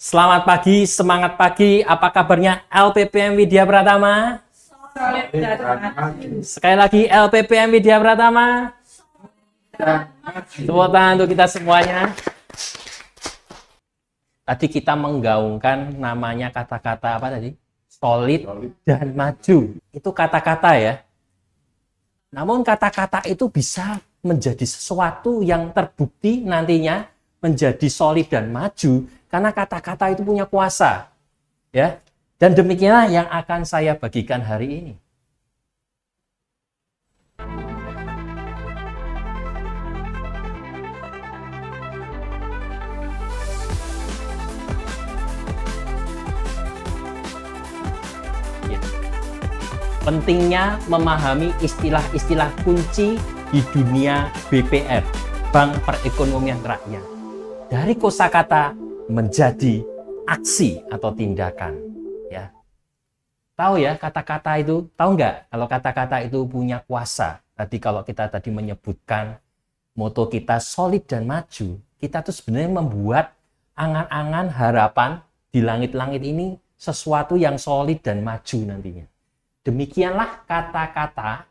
Selamat pagi, semangat pagi. Apa kabarnya LPPM Widya Pratama? Sekali lagi LPPM Widya Pratama. Tepuk tangan untuk kita semuanya. Tadi kita menggaungkan namanya kata-kata apa tadi? Solid dan maju. Itu kata-kata ya. Namun kata-kata itu bisa menjadi sesuatu yang terbukti nantinya menjadi solid dan maju karena kata-kata itu punya kuasa. Ya. Dan demikianlah yang akan saya bagikan hari ini. Pentingnya memahami istilah-istilah kunci di dunia BPR, Bank Perekonomian Rakyat. Dari kosakata menjadi aksi atau tindakan. Ya. Tahu ya kata-kata itu? Tahu nggak kalau kata-kata itu punya kuasa? Tadi kalau kita tadi menyebutkan moto kita solid dan maju, kita tuh sebenarnya membuat angan-angan harapan di langit-langit ini sesuatu yang solid dan maju nantinya. Demikianlah kata-kata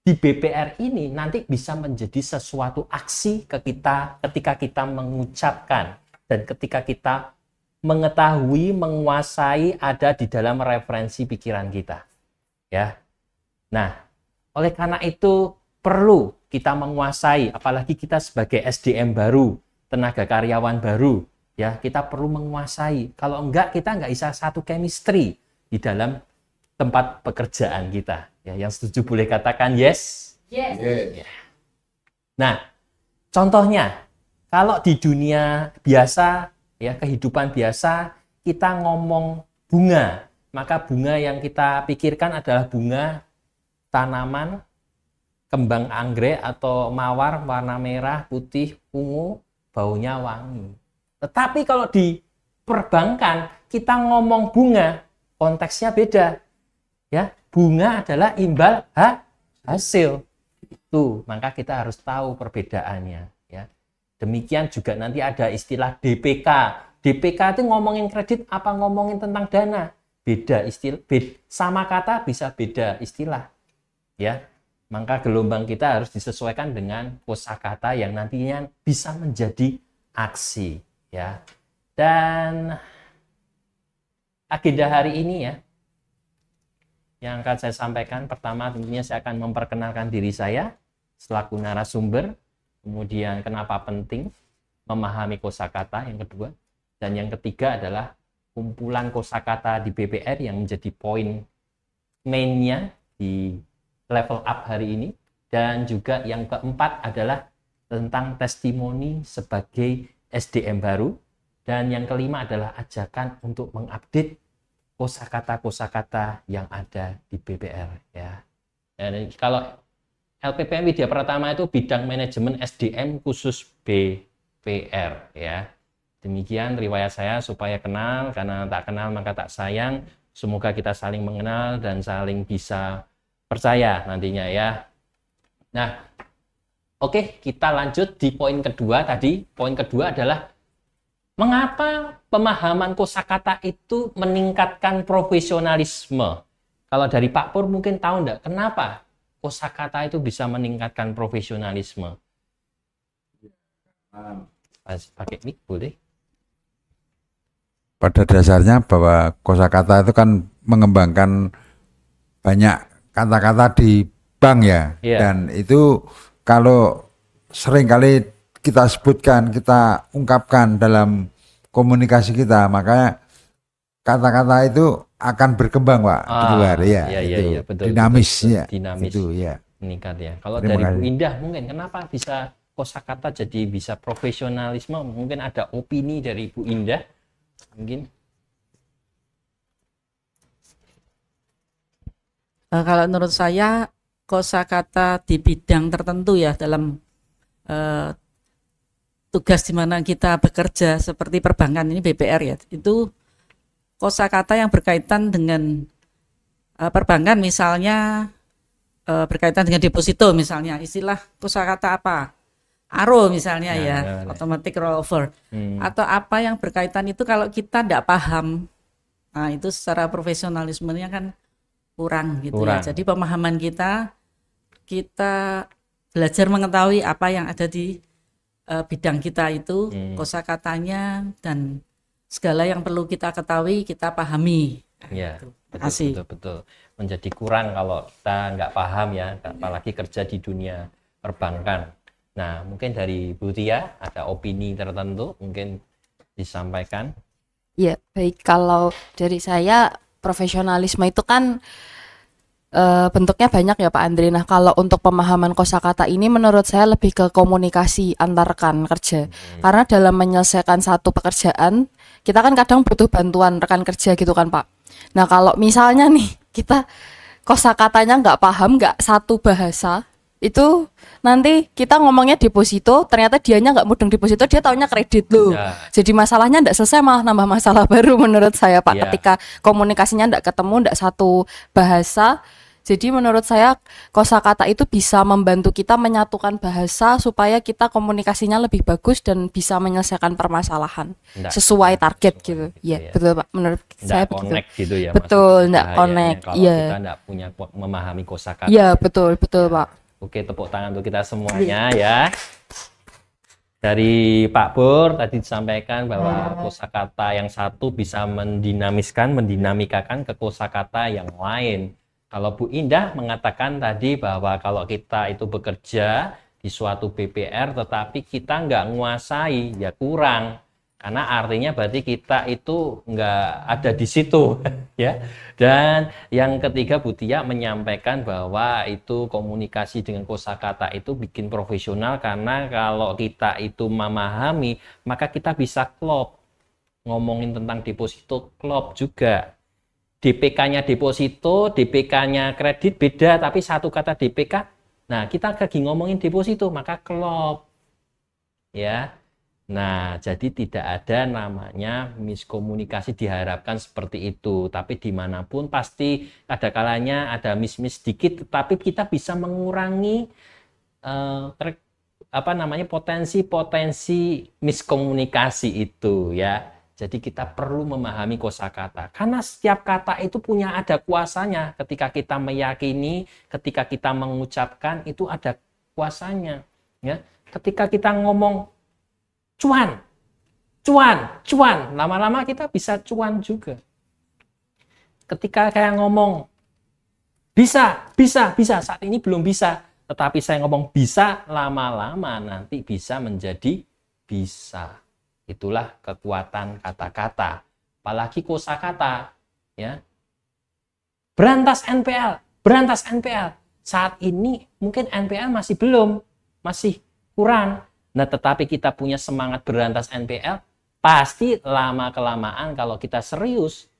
di BPR ini nanti bisa menjadi sesuatu aksi ke kita ketika kita mengucapkan dan ketika kita mengetahui, menguasai ada di dalam referensi pikiran kita. Ya. Nah, oleh karena itu perlu kita menguasai, apalagi kita sebagai SDM baru, tenaga karyawan baru, ya, kita perlu menguasai. Kalau enggak, kita enggak bisa satu chemistry di dalam tempat pekerjaan kita. Ya, yang setuju boleh katakan yes. Yes. Ya. Nah, contohnya kalau di dunia biasa, ya kehidupan biasa, kita ngomong bunga, maka bunga yang kita pikirkan adalah bunga tanaman, kembang anggrek atau mawar warna merah, putih, ungu, baunya wangi. Tetapi kalau di perbankan kita ngomong bunga, konteksnya beda. Ya, bunga adalah imbal hasil. Tuh, maka kita harus tahu perbedaannya. Ya. Demikian juga nanti ada istilah DPK. DPK itu ngomongin kredit apa ngomongin tentang dana? Beda istilah, sama kata bisa beda istilah. Ya, maka gelombang kita harus disesuaikan dengan kosakata yang nantinya bisa menjadi aksi. Ya, dan agenda hari ini ya. Yang akan saya sampaikan, pertama tentunya saya akan memperkenalkan diri saya selaku narasumber, kemudian kenapa penting memahami kosakata yang kedua, dan yang ketiga adalah kumpulan kosakata di BPR yang menjadi poin mainnya di level up hari ini, dan juga yang keempat adalah tentang testimoni sebagai SDM baru, dan yang kelima adalah ajakan untuk mengupdate kosakata-kosakata yang ada di BPR ya. Dan kalau LPPM Widya Pratama itu bidang manajemen SDM khusus BPR ya. Demikian riwayat saya supaya kenal, karena tak kenal maka tak sayang. Semoga kita saling mengenal dan saling bisa percaya nantinya ya. Nah, oke, kita lanjut di poin kedua tadi. Poin kedua adalah mengapa pemahaman kosakata itu meningkatkan profesionalisme? Kalau dari Pak Pur mungkin tahu enggak kenapa kosakata itu bisa meningkatkan profesionalisme? Pakai mic boleh? Pada dasarnya bahwa kosakata itu kan mengembangkan banyak kata-kata di bank ya. Dan itu kalau seringkali kita sebutkan, kita ungkapkan dalam komunikasi kita, makanya kata-kata itu akan berkembang, Pak. Iya, betul. Dinamis, betul. ya. Dinamis, itu, ya. Meningkat ya. Kalau dari Bu Indah mungkin kenapa bisa kosakata jadi bisa profesionalisme? Mungkin ada opini dari Bu Indah, mungkin. Kalau menurut saya kosakata di bidang tertentu ya dalam tugas di mana kita bekerja seperti perbankan ini BPR ya, itu kosakata yang berkaitan dengan perbankan misalnya berkaitan dengan deposito misalnya, istilah kosakata apa? ARO misalnya ya, boleh. automatic rollover. Atau apa yang berkaitan itu kalau kita tidak paham, nah itu secara profesionalismenya kan kurang gitu ya. Jadi pemahaman kita belajar mengetahui apa yang ada di bidang kita itu, kosakatanya dan segala yang perlu kita ketahui, kita pahami. Ya, betul. Menjadi kurang kalau kita nggak paham ya, apalagi kerja di dunia perbankan. Nah, mungkin dari Bu Tia ada opini tertentu mungkin disampaikan. Ya, baik. Kalau dari saya, profesionalisme itu kan bentuknya banyak ya Pak Andre. Nah, kalau untuk pemahaman kosakata ini menurut saya lebih ke komunikasi antar rekan kerja. Karena dalam menyelesaikan satu pekerjaan, kita kan kadang butuh bantuan rekan kerja gitu kan Pak. Nah, kalau misalnya nih kita kosakatanya nggak paham, nggak satu bahasa, itu nanti kita ngomongnya deposito, ternyata dianya nggak mudeng deposito, dia taunya kredit loh. Ya. Jadi masalahnya nggak selesai, malah nambah masalah baru menurut saya Pak. Ya. Ketika komunikasinya nggak ketemu, nggak satu bahasa. Jadi menurut saya kosakata itu bisa membantu kita menyatukan bahasa supaya kita komunikasinya lebih bagus dan bisa menyelesaikan permasalahan sesuai target gitu. Ya, betul Pak. Menurut saya begitu. Gitu ya, betul, enggak connect. Kalau kita enggak punya memahami kosakata. Iya, betul Pak. Oke, tepuk tangan untuk kita semuanya ya. Dari Pak Bur tadi disampaikan bahwa kosakata yang satu bisa mendinamikakan ke kosakata yang lain. Kalau Bu Indah mengatakan tadi bahwa kalau kita itu bekerja di suatu BPR tetapi kita nggak nguasai, ya kurang. Karena artinya berarti kita itu nggak ada di situ. Ya. Dan yang ketiga Bu Tia menyampaikan bahwa itu komunikasi dengan kosakata itu bikin profesional, karena kalau kita itu memahami maka kita bisa klop. Ngomongin tentang deposito klop juga. DPK-nya deposito, DPK-nya kredit beda, tapi satu kata DPK. Nah, kita lagi ngomongin deposito, maka klop. Ya. Nah, jadi tidak ada namanya miskomunikasi, diharapkan seperti itu. Tapi dimanapun pasti ada kalanya ada miss sedikit, tetapi kita bisa mengurangi potensi miskomunikasi itu ya. Jadi kita perlu memahami kosakata, karena setiap kata itu punya ada kuasanya. Ketika kita meyakini, ketika kita mengucapkan itu ada kuasanya. Ya, ketika kita ngomong cuan, lama-lama kita bisa cuan juga. Ketika kayak ngomong bisa, saat ini belum bisa, tetapi saya ngomong bisa, lama-lama nanti bisa menjadi bisa. Itulah kekuatan kata-kata, apalagi kosakata, ya. Berantas NPL. Saat ini mungkin NPL masih kurang. Nah, tetapi kita punya semangat berantas NPL, pasti lama-kelamaan kalau kita serius,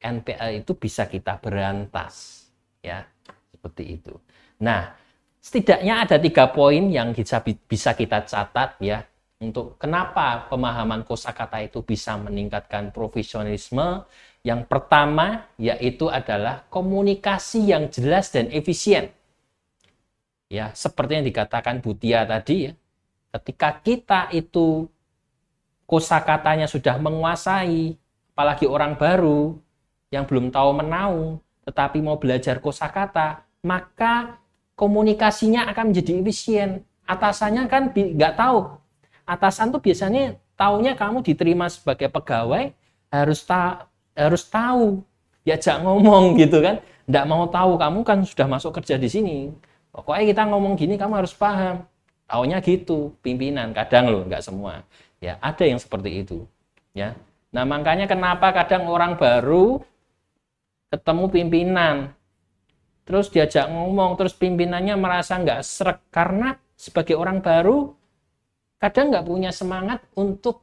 NPL itu bisa kita berantas, ya, seperti itu. Nah, setidaknya ada 3 poin yang bisa kita catat, ya. Untuk kenapa pemahaman kosakata itu bisa meningkatkan profesionalisme. Yang pertama yaitu adalah komunikasi yang jelas dan efisien. Ya, seperti yang dikatakan Bu Tia tadi ya. Ketika kita itu kosakatanya sudah menguasai, apalagi orang baru yang belum tahu menaung tetapi mau belajar kosakata, maka komunikasinya akan menjadi efisien. Atasannya kan nggak tahu. Atasan tuh biasanya taunya kamu diterima sebagai pegawai harus tahu, diajak ngomong gitu kan. Nggak mau tahu, kamu kan sudah masuk kerja di sini. Pokoknya kita ngomong gini kamu harus paham. Taunya gitu, pimpinan kadang loh, nggak semua. Ya, ada yang seperti itu. Ya. Nah, makanya kenapa kadang orang baru ketemu pimpinan, terus diajak ngomong, terus pimpinannya merasa nggak srek karena sebagai orang baru kadang nggak punya semangat untuk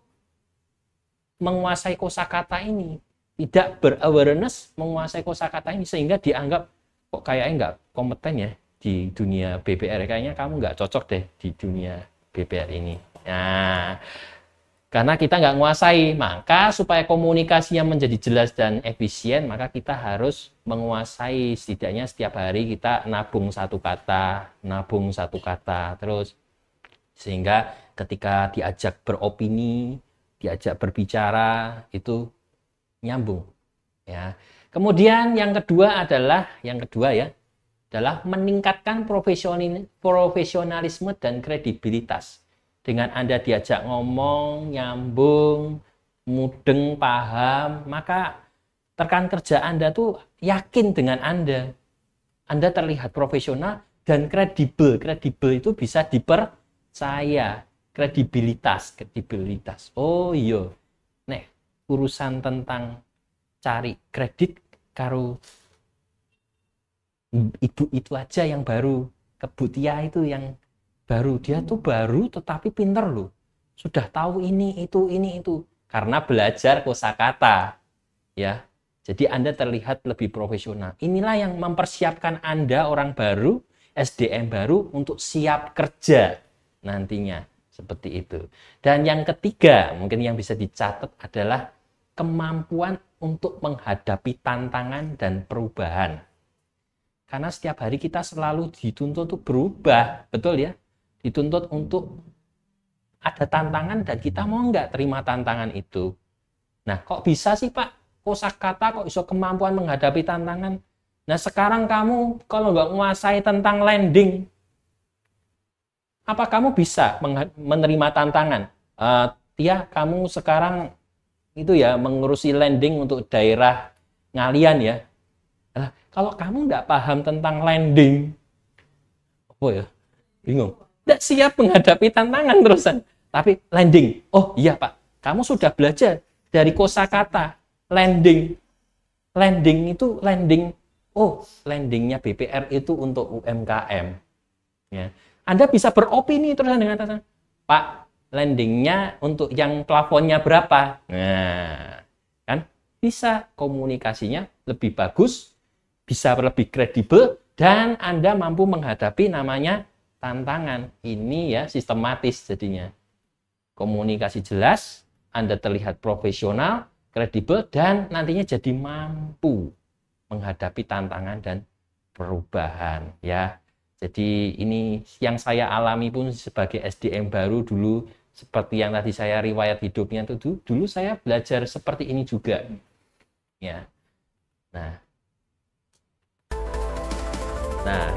menguasai kosakata ini, tidak ber-awareness menguasai kosakata ini, sehingga dianggap kok kayaknya nggak kompeten ya di dunia BPR, kayaknya kamu nggak cocok deh di dunia BPR ini. Nah, karena kita nggak menguasai, maka supaya komunikasinya menjadi jelas dan efisien, maka kita harus menguasai, setidaknya setiap hari kita nabung satu kata, terus Sehingga ketika diajak beropini, diajak berbicara, itu nyambung. Ya. Kemudian yang kedua adalah meningkatkan profesionalisme dan kredibilitas. Dengan Anda diajak ngomong, nyambung, mudeng, paham, maka rekan kerja Anda tuh yakin dengan Anda. Anda terlihat profesional dan kredibel. Kredibel itu bisa dipercaya. Kredibilitas. Oh iya. Nek urusan tentang cari kredit karo ibu itu aja yang baru. Bu Tia itu yang baru. Dia tuh baru tetapi pinter loh. Sudah tahu ini, itu. Karena belajar kosakata. Ya. Jadi Anda terlihat lebih profesional. Inilah yang mempersiapkan Anda orang baru, SDM baru untuk siap kerja nantinya. Seperti itu. Dan yang ketiga, mungkin yang bisa dicatat adalah kemampuan untuk menghadapi tantangan dan perubahan. Karena setiap hari kita selalu dituntut untuk berubah. Betul ya? Dituntut untuk ada tantangan dan kita mau nggak terima tantangan itu. Nah, kok bisa sih Pak? Kosakata kok iso kemampuan menghadapi tantangan. Nah sekarang kamu kalau nggak menguasai tentang landing, apa kamu bisa menerima tantangan? Tia, kamu sekarang itu ya mengurusi landing untuk daerah Ngalian ya. Nah, kalau kamu nggak paham tentang landing, apa ya? Bingung. Nggak siap menghadapi tantangan terusan. Tapi landing, oh iya Pak, kamu sudah belajar dari kosakata. Landing itu landingnya BPR itu untuk UMKM. Ya. Anda bisa beropini terus dengan atasan, Pak, landingnya untuk yang plafonnya berapa? Nah, kan bisa komunikasinya lebih bagus, bisa lebih kredibel, dan Anda mampu menghadapi namanya tantangan. Ini ya sistematis jadinya. Komunikasi jelas, Anda terlihat profesional, kredibel, dan nantinya jadi mampu menghadapi tantangan dan perubahan ya. Jadi ini yang saya alami pun sebagai SDM baru dulu, seperti yang tadi saya riwayat hidupnya itu dulu saya belajar seperti ini juga ya. Nah,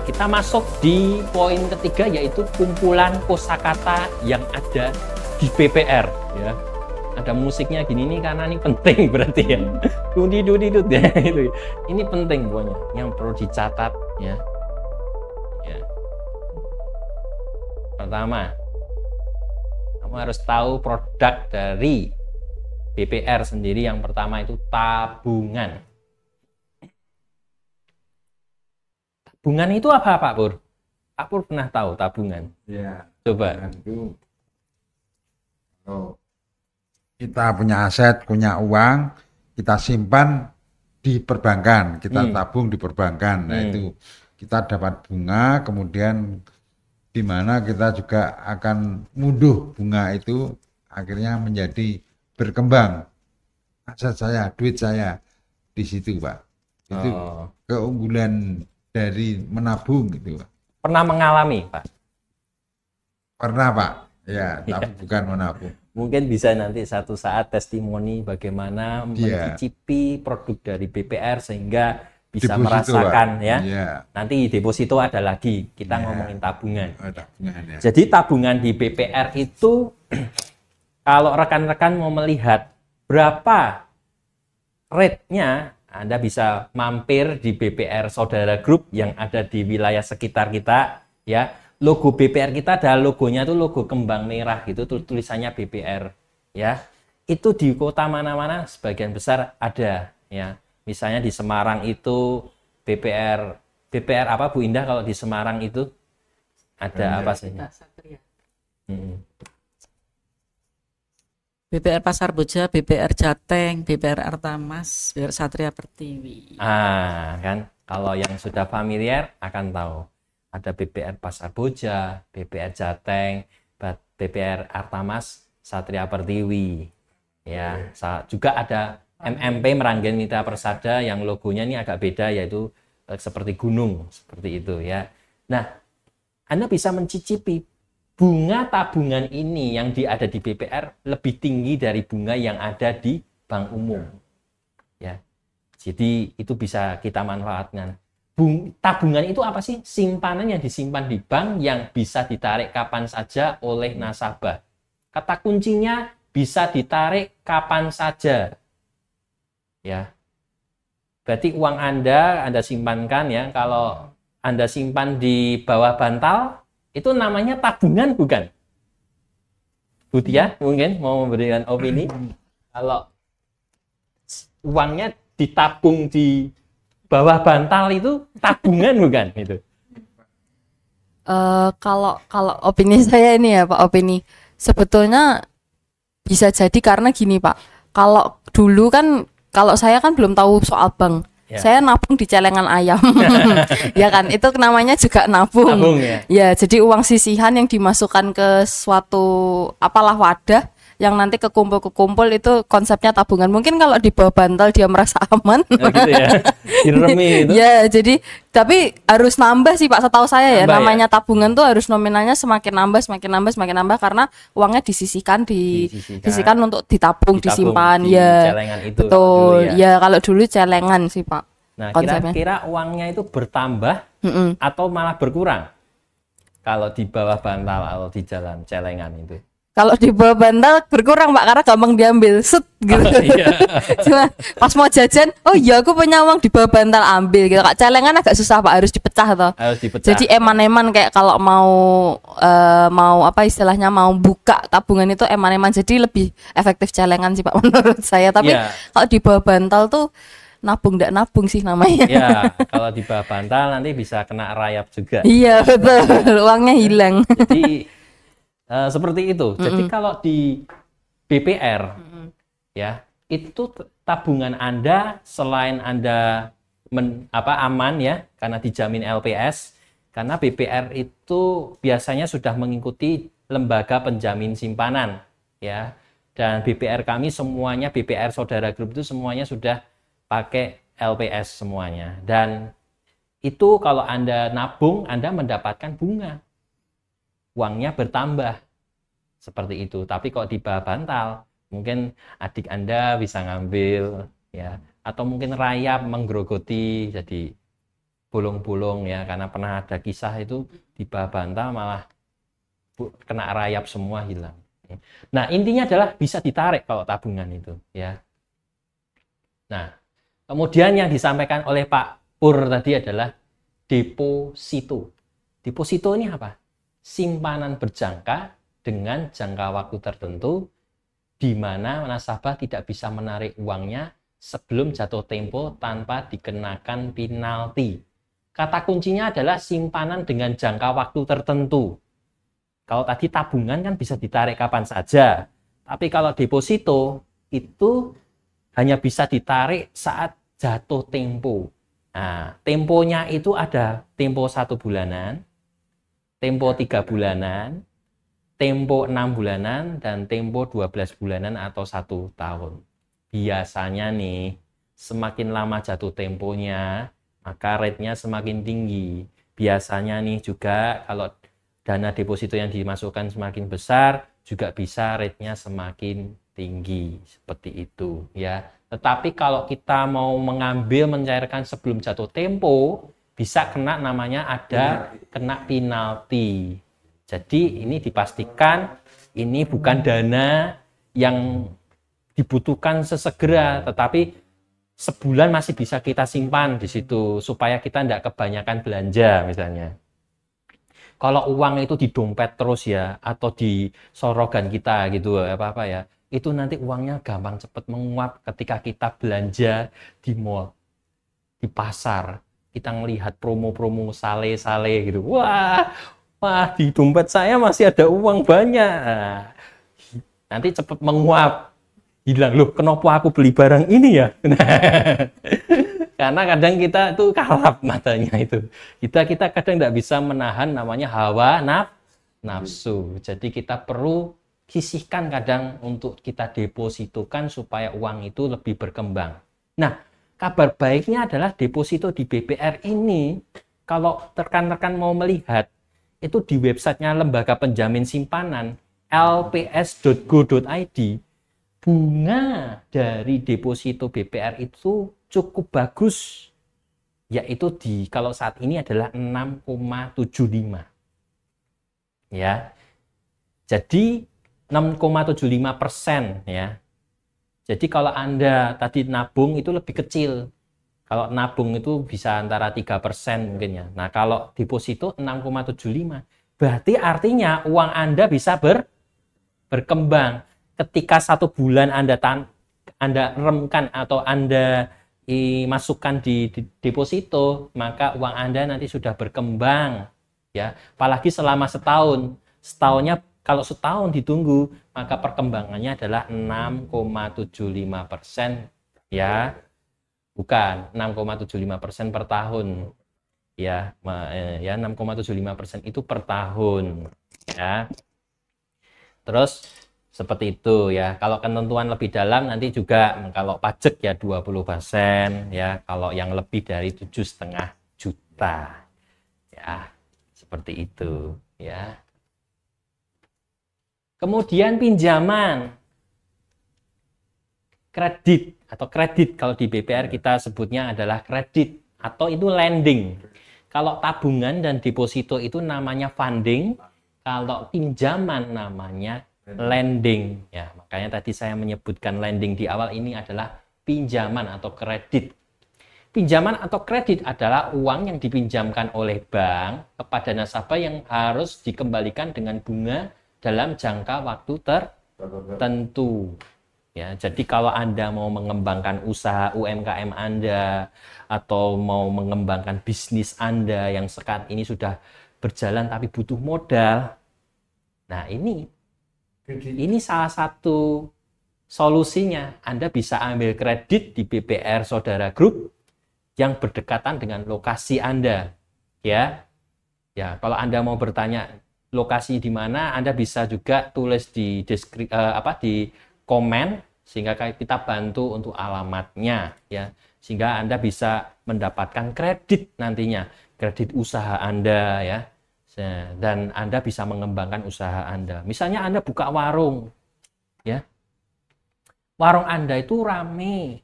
kita masuk di poin ketiga, yaitu kumpulan kosakata yang ada di BPR ya. Ada musiknya gini nih karena ini penting berarti ya. Dudi ya itu. Ini penting pokoknya yang perlu dicatat ya. Ya. Pertama, kamu harus tahu produk dari BPR sendiri. Yang pertama itu tabungan. Tabungan itu apa Pak Pur? Pak Pur pernah tahu tabungan? Ya. Coba. Itu kalau kita punya aset, punya uang, kita simpan di perbankan, kita tabung di perbankan. Nah itu kita dapat bunga, kemudian di mana kita juga akan munduh bunga itu, akhirnya menjadi berkembang aset saya, duit saya di situ Pak. Itu keunggulan dari menabung gitu Pak. Pernah mengalami Pak? Pernah Pak, ya, tapi bukan menabung. Mungkin bisa nanti satu saat testimoni bagaimana mencicipi produk dari BPR sehingga bisa deposito, merasakan Pak. Ya. Nanti deposito ada lagi, kita ngomongin tabungan. Tabungan ya. Jadi tabungan di BPR itu kalau rekan-rekan mau melihat berapa rate-nya, Anda bisa mampir di BPR Saudara Group yang ada di wilayah sekitar kita ya. Logo BPR kita ada logonya tuh logo kembang merah gitu, tulisannya BPR ya. Itu di kota mana-mana sebagian besar ada ya. Misalnya di Semarang itu BPR apa Bu Indah kalau di Semarang itu ada apa sih? BPR Pasar Boja, BPR Jateng, BPR Artamas, BPR Satria Pertiwi. Kan kalau yang sudah familiar akan tahu. Ada BPR Pasar Boja, BPR Jateng, BPR Artamas, Satria Pertiwi. Ya, juga ada MMP Meranggen Mitra Persada yang logonya ini agak beda, yaitu seperti gunung, seperti itu ya. Nah, Anda bisa mencicipi bunga tabungan ini yang ada di BPR lebih tinggi dari bunga yang ada di bank umum. Ya. Jadi itu bisa kita manfaatkan. Tabungan itu apa sih? Simpanan yang disimpan di bank yang bisa ditarik kapan saja oleh nasabah. Kata kuncinya bisa ditarik kapan saja. Ya. Berarti uang Anda simpankan ya. Kalau Anda simpan di bawah bantal, itu namanya tabungan bukan? Bu Tia mungkin mau memberikan opini. Kalau uangnya ditabung di bawah bantal itu tabungan bukan itu? Kalau opini saya ini ya Pak, opini sebetulnya bisa jadi karena gini Pak. Kalau dulu kan, kalau saya kan belum tahu soal bank. Ya. Saya nabung di celengan ayam. Ya kan, itu namanya juga nabung. Ya, jadi uang sisihan yang dimasukkan ke suatu apalah wadah yang nanti kekumpul itu konsepnya tabungan. Mungkin kalau di bawah bantal dia merasa aman. Ya, gitu ya. Diremi itu. Ya, jadi tapi harus nambah sih Pak, setahu saya ya. Namanya tabungan tuh harus nominalnya semakin nambah karena uangnya disisihkan untuk ditabung, disimpan di ya. Celengan itu. Betul. Ya, kalau dulu celengan sih Pak. Nah, kira-kira uangnya itu bertambah atau malah berkurang kalau di bawah bantal atau di dalam celengan itu? Kalau di bawah bantal berkurang Pak, karena gampang diambil, set gitu. Iya. Cuma pas mau jajan, oh iya aku punya uang di bawah bantal, ambil gitu. Kak, celengan agak susah Pak, harus dipecah toh. Harus dipecah. Jadi eman-eman kayak kalau mau apa istilahnya, mau buka tabungan itu eman-eman, jadi lebih efektif celengan sih Pak menurut saya. Tapi kalau di bawah bantal tuh nabung nggak nabung sih namanya. Ya, kalau di bawah bantal nanti bisa kena rayap juga. Iya betul, uangnya hilang. Jadi seperti itu. Jadi kalau di BPR ya, itu tabungan Anda selain Anda aman ya karena dijamin LPS, karena BPR itu biasanya sudah mengikuti lembaga penjamin simpanan ya. Dan BPR kami semuanya, BPR Saudara Group itu semuanya sudah pakai LPS semuanya. Dan itu kalau Anda nabung, Anda mendapatkan bunga. Uangnya bertambah seperti itu. Tapi kalau di bawah bantal mungkin adik Anda bisa ngambil ya, atau mungkin rayap menggerogoti jadi bolong-bolong ya, karena pernah ada kisah itu di bawah bantal malah kena rayap semua, hilang. Nah, intinya adalah bisa ditarik kalau tabungan itu ya. Nah, kemudian yang disampaikan oleh Pak Pur tadi adalah deposito. Deposito ini apa? Simpanan berjangka dengan jangka waktu tertentu di mana nasabah tidak bisa menarik uangnya sebelum jatuh tempo tanpa dikenakan penalti. Kata kuncinya adalah simpanan dengan jangka waktu tertentu. Kalau tadi tabungan kan bisa ditarik kapan saja, tapi kalau deposito itu hanya bisa ditarik saat jatuh tempo. Nah, temponya itu ada tempo 1 bulanan, tempo 3 bulanan, tempo 6 bulanan, dan tempo 12 bulanan atau 1 tahun. Biasanya nih, semakin lama jatuh temponya, maka rate-nya semakin tinggi. Biasanya nih juga kalau dana deposito yang dimasukkan semakin besar, juga bisa rate-nya semakin tinggi. Seperti itu ya. Tetapi kalau kita mau mengambil, mencairkan sebelum jatuh tempo, bisa kena namanya kena penalti. Jadi ini dipastikan ini bukan dana yang dibutuhkan sesegera, tetapi sebulan masih bisa kita simpan di situ supaya kita tidak kebanyakan belanja misalnya. Kalau uang itu di dompet terus ya, atau di sorogan kita gitu apa-apa ya, itu nanti uangnya gampang cepat menguap ketika kita belanja di mall, di pasar. Kita melihat promo-promo sale-sale gitu. Wah, di dompet saya masih ada uang banyak. Nah, nanti cepat menguap. Hilang, loh kenapa aku beli barang ini ya? Karena kadang kita tuh kalap matanya itu. Kita kadang tidak bisa menahan namanya hawa nafsu. Jadi kita perlu sisihkan kadang untuk kita depositokan supaya uang itu lebih berkembang. Nah, kabar baiknya adalah deposito di BPR ini, kalau rekan-rekan mau melihat, itu di websitenya Lembaga Penjamin Simpanan lps.go.id, bunga dari deposito BPR itu cukup bagus, yaitu kalau saat ini adalah 6,75 ya. Jadi 6,75% ya. Jadi kalau Anda tadi nabung itu lebih kecil. Kalau nabung itu bisa antara 3% mungkin ya. Nah, kalau deposito 6,75, berarti artinya uang Anda bisa berkembang. Ketika 1 bulan Anda remkan atau Anda masukkan di deposito, maka uang Anda nanti sudah berkembang ya. Apalagi selama setahun. Setahunnya, kalau setahun ditunggu, maka perkembangannya adalah 6,75% ya. Bukan 6,75% per tahun ya, 6,75% itu per tahun ya. Terus seperti itu ya. Kalau ketentuan lebih dalam nanti juga, kalau pajak ya 20% ya, kalau yang lebih dari 7,5 juta ya, seperti itu ya. Kemudian pinjaman kredit atau kredit, kalau di BPR kita sebutnya adalah kredit atau itu lending. Kalau tabungan dan deposito itu namanya funding, kalau pinjaman namanya lending ya. Makanya tadi saya menyebutkan lending di awal, ini adalah pinjaman atau kredit. Pinjaman atau kredit adalah uang yang dipinjamkan oleh bank kepada nasabah yang harus dikembalikan dengan bunga dalam jangka waktu tertentu. Ya, jadi kalau Anda mau mengembangkan usaha UMKM Anda atau mau mengembangkan bisnis Anda yang saat ini sudah berjalan tapi butuh modal, nah ini salah satu solusinya. Anda bisa ambil kredit di BPR Saudara Group yang berdekatan dengan lokasi Anda. Ya, kalau Anda mau bertanya lokasi di mana, Anda bisa juga tulis di di komen, sehingga kita bantu untuk alamatnya ya, sehingga Anda bisa mendapatkan kredit nantinya, kredit usaha Anda ya, dan Anda bisa mengembangkan usaha Anda. Misalnya Anda buka warung ya, warung Anda itu rame,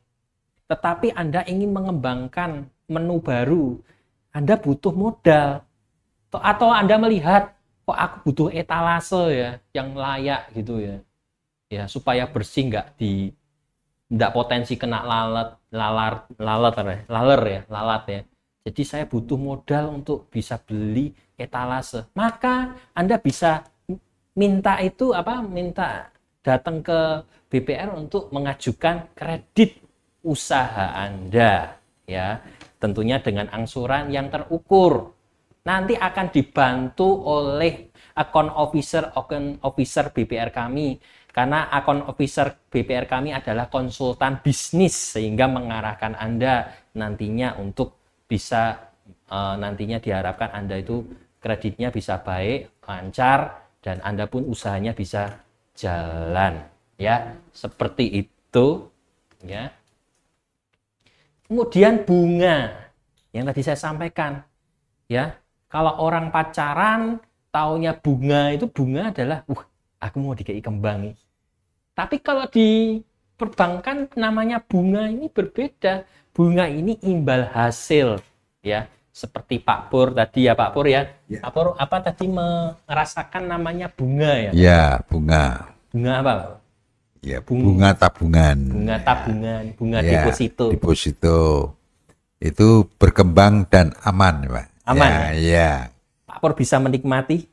tetapi Anda ingin mengembangkan menu baru, Anda butuh modal, atau Anda melihat kok aku butuh etalase ya yang layak gitu ya, supaya bersih, nggak potensi kena lalat ya. Jadi saya butuh modal untuk bisa beli etalase. Maka Anda bisa minta datang ke BPR untuk mengajukan kredit usaha Anda ya. Tentunya dengan angsuran yang terukur. Nanti akan dibantu oleh account officer BPR kami. Karena account officer BPR kami adalah konsultan bisnis, sehingga mengarahkan Anda nantinya untuk bisa nantinya diharapkan Anda itu kreditnya bisa baik, lancar, dan Anda pun usahanya bisa jalan ya, seperti itu ya. Kemudian bunga yang tadi saya sampaikan ya, kalau orang pacaran taunya bunga adalah aku mau dikei kembang nih. Tapi kalau di perbankan namanya bunga ini berbeda. Bunga ini imbal hasil ya. Seperti Pak Pur tadi ya, Pak Pur ya. Pak Pur apa tadi merasakan namanya bunga ya? Ya, bunga. Bunga apa? Ya, bunga tabungan. Bunga tabungan, bunga deposito. Deposito. Itu berkembang dan aman, Pak. Aman. Ya. Pak Pur bisa menikmati?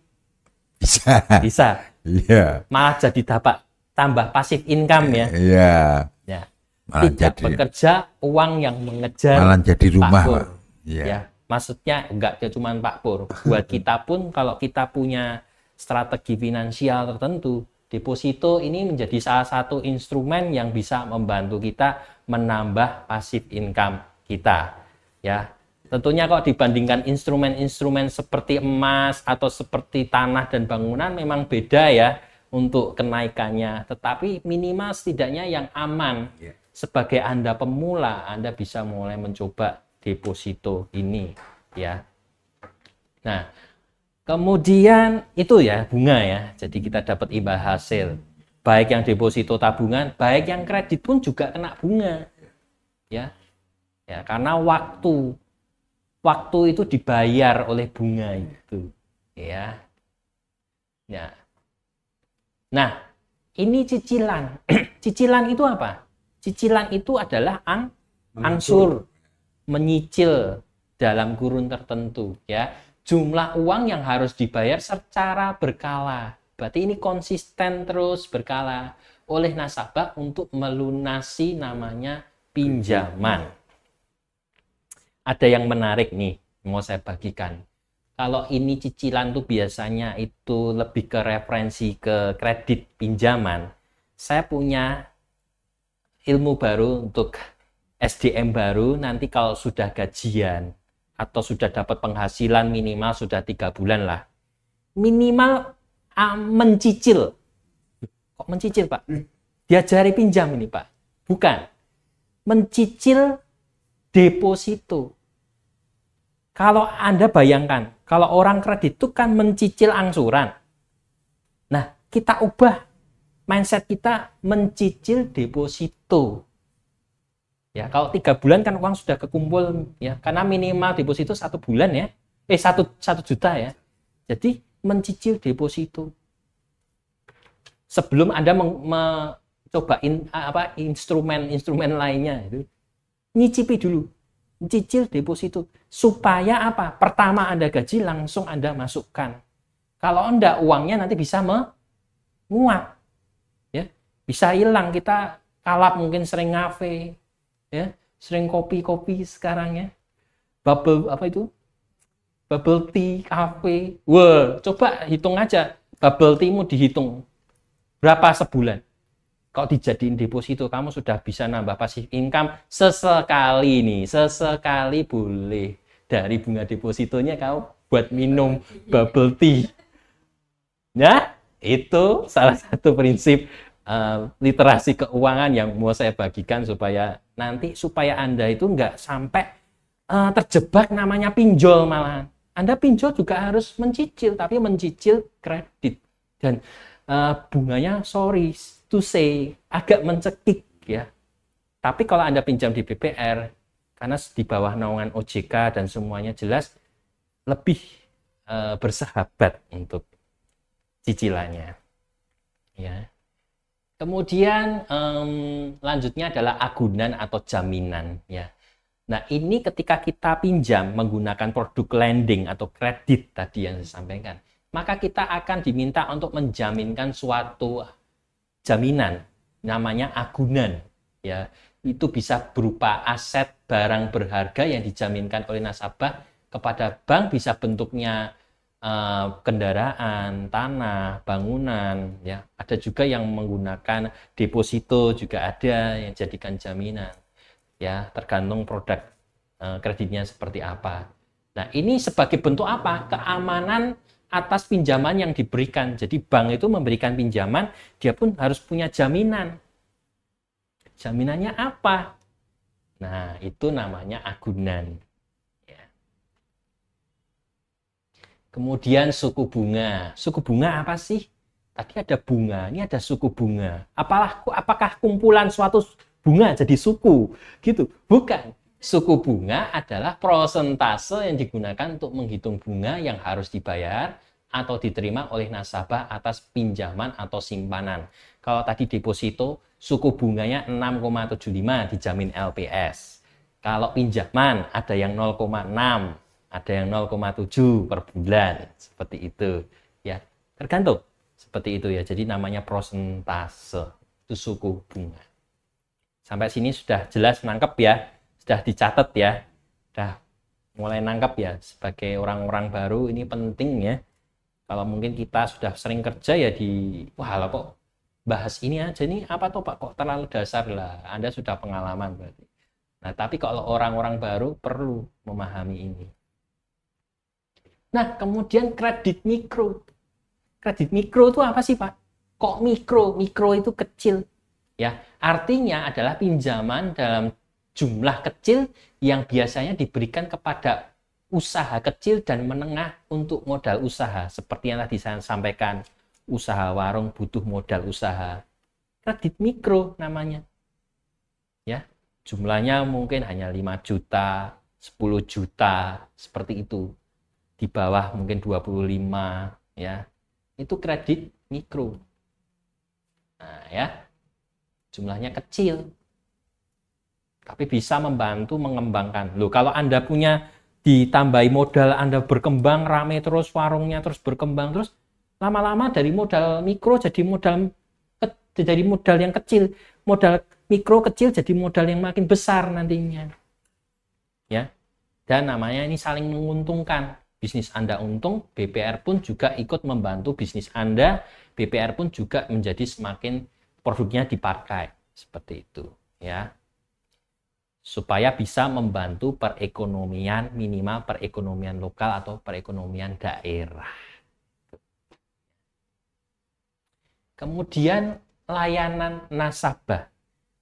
Bisa. Bisa. Iya. Malah jadi dapat tambah pasif income ya. Iya. Ya. Malah Tidak jadi, bekerja, uang yang mengejar. malah jadi rumah, Pak Pur. Pak. Iya. Ya, maksudnya enggak cuma Pak Pur. Buat kita pun kalau kita punya strategi finansial tertentu, deposito ini menjadi salah satu instrumen yang bisa membantu kita menambah pasif income kita. Ya. Tentunya kalau dibandingkan instrumen-instrumen seperti emas atau seperti tanah dan bangunan memang beda ya untuk kenaikannya. Tetapi minimal setidaknya yang aman. Sebagai Anda pemula, Anda bisa mulai mencoba deposito ini ya. Nah, Kemudian itu ya bunga ya. Jadi kita dapat imbal hasil. Baik yang deposito tabungan, baik yang kredit pun juga kena bunga. Ya. Ya, karena waktu itu dibayar oleh bunga itu. Ya. Ya. Nah, ini cicilan. Cicilan itu apa? Cicilan itu adalah angsur, menyicil dalam kurun tertentu, ya. Jumlah uang yang harus dibayar secara berkala. Berarti ini konsisten terus berkala oleh nasabah untuk melunasi namanya pinjaman. Ada yang menarik nih, mau saya bagikan. Kalau ini cicilan tuh biasanya itu lebih ke referensi ke kredit pinjaman. Saya punya ilmu baru untuk SDM baru, nanti kalau sudah gajian atau sudah dapat penghasilan minimal sudah 3 bulan lah. Minimal mencicil. Kok mencicil, Pak? Diajari pinjam ini, Pak. Bukan. Mencicil deposito. Kalau Anda bayangkan, kalau orang kredit itu kan mencicil angsuran. Nah, kita ubah mindset kita mencicil deposito. Ya, kalau 3 bulan kan uang sudah kekumpul ya, karena minimal deposito 1 bulan ya, 1 juta ya. Jadi mencicil deposito. Sebelum Anda mencoba instrumen lainnya itu, nyicipi dulu, mencicil deposito supaya apa? Pertama Anda gaji langsung Anda masukkan. Kalau enggak uangnya nanti bisa menguap, ya, bisa hilang. Kita kalap mungkin sering ngafe. Ya, sering kopi sekarang ya. Bubble tea, kafe. Wah, coba hitung aja. Bubble tea-mu dihitung berapa sebulan. Kalau dijadiin deposito, kamu sudah bisa nambah passive income sesekali nih. Sesekali boleh. Dari bunga depositonya kamu buat minum bubble tea. Ya, itu salah satu prinsip literasi keuangan yang mau saya bagikan supaya Anda itu nggak sampai terjebak namanya pinjol malahan. Anda pinjol juga harus mencicil, tapi mencicil kredit dan bunganya sorry to say agak mencekik ya. Tapi kalau Anda pinjam di BPR karena di bawah naungan OJK dan semuanya jelas lebih bersahabat untuk cicilannya. Ya. Kemudian lanjutnya adalah agunan atau jaminan ya. Nah, ini ketika kita pinjam menggunakan produk lending atau kredit tadi yang saya sampaikan, maka kita akan diminta untuk menjaminkan suatu jaminan namanya agunan ya. Itu bisa berupa aset barang berharga yang dijaminkan oleh nasabah kepada bank, bisa bentuknya kendaraan, tanah, bangunan, ya. Ada juga yang menggunakan deposito juga ada yang jadikan jaminan, ya. Tergantung produk kreditnya seperti apa. Nah, ini sebagai bentuk apa? Keamanan atas pinjaman yang diberikan. Jadi bank itu memberikan pinjaman, dia pun harus punya jaminan. Jaminannya apa? Nah, itu namanya agunan. Kemudian suku bunga. Suku bunga apa sih? Tadi ada bunga, ini ada suku bunga. Apakah kumpulan suatu bunga jadi suku? Gitu. Bukan. Suku bunga adalah prosentase yang digunakan untuk menghitung bunga yang harus dibayar atau diterima oleh nasabah atas pinjaman atau simpanan. Kalau tadi deposito, suku bunganya 6,75 dijamin LPS. Kalau pinjaman ada yang 0,6. Ada yang 0,7 per bulan, seperti itu ya, tergantung seperti itu ya. Jadi namanya prosentase, itu suku bunga. Sampai sini sudah jelas, nangkep ya, sudah dicatat ya, sudah mulai nangkep ya. Sebagai orang-orang baru ini penting ya. Kalau mungkin kita sudah sering kerja ya wah lah kok bahas ini aja nih, apa tuh Pak, kok terlalu dasar lah. Anda sudah pengalaman berarti. Nah, tapi kalau orang-orang baru perlu memahami ini. Nah, kemudian kredit mikro. Kredit mikro itu apa sih, Pak? Kok mikro? Mikro itu kecil. Ya, artinya adalah pinjaman dalam jumlah kecil yang biasanya diberikan kepada usaha kecil dan menengah untuk modal usaha. Seperti yang tadi saya sampaikan, usaha warung butuh modal usaha. Kredit mikro namanya. Ya, jumlahnya mungkin hanya 5 juta, 10 juta, seperti itu. Di bawah mungkin 25, ya. Itu kredit mikro. Nah, ya. Jumlahnya kecil. Tapi bisa membantu mengembangkan. Loh, kalau Anda punya ditambahi modal, Anda berkembang rame terus, warungnya terus berkembang terus, lama-lama dari modal mikro jadi modal yang kecil, modal mikro kecil jadi modal yang makin besar nantinya. Ya. Dan namanya ini saling menguntungkan. Bisnis Anda untung, BPR pun juga ikut membantu bisnis Anda, BPR pun juga menjadi semakin produknya dipakai. Seperti itu, ya. Supaya bisa membantu perekonomian, minimal perekonomian lokal atau perekonomian daerah. Kemudian layanan nasabah.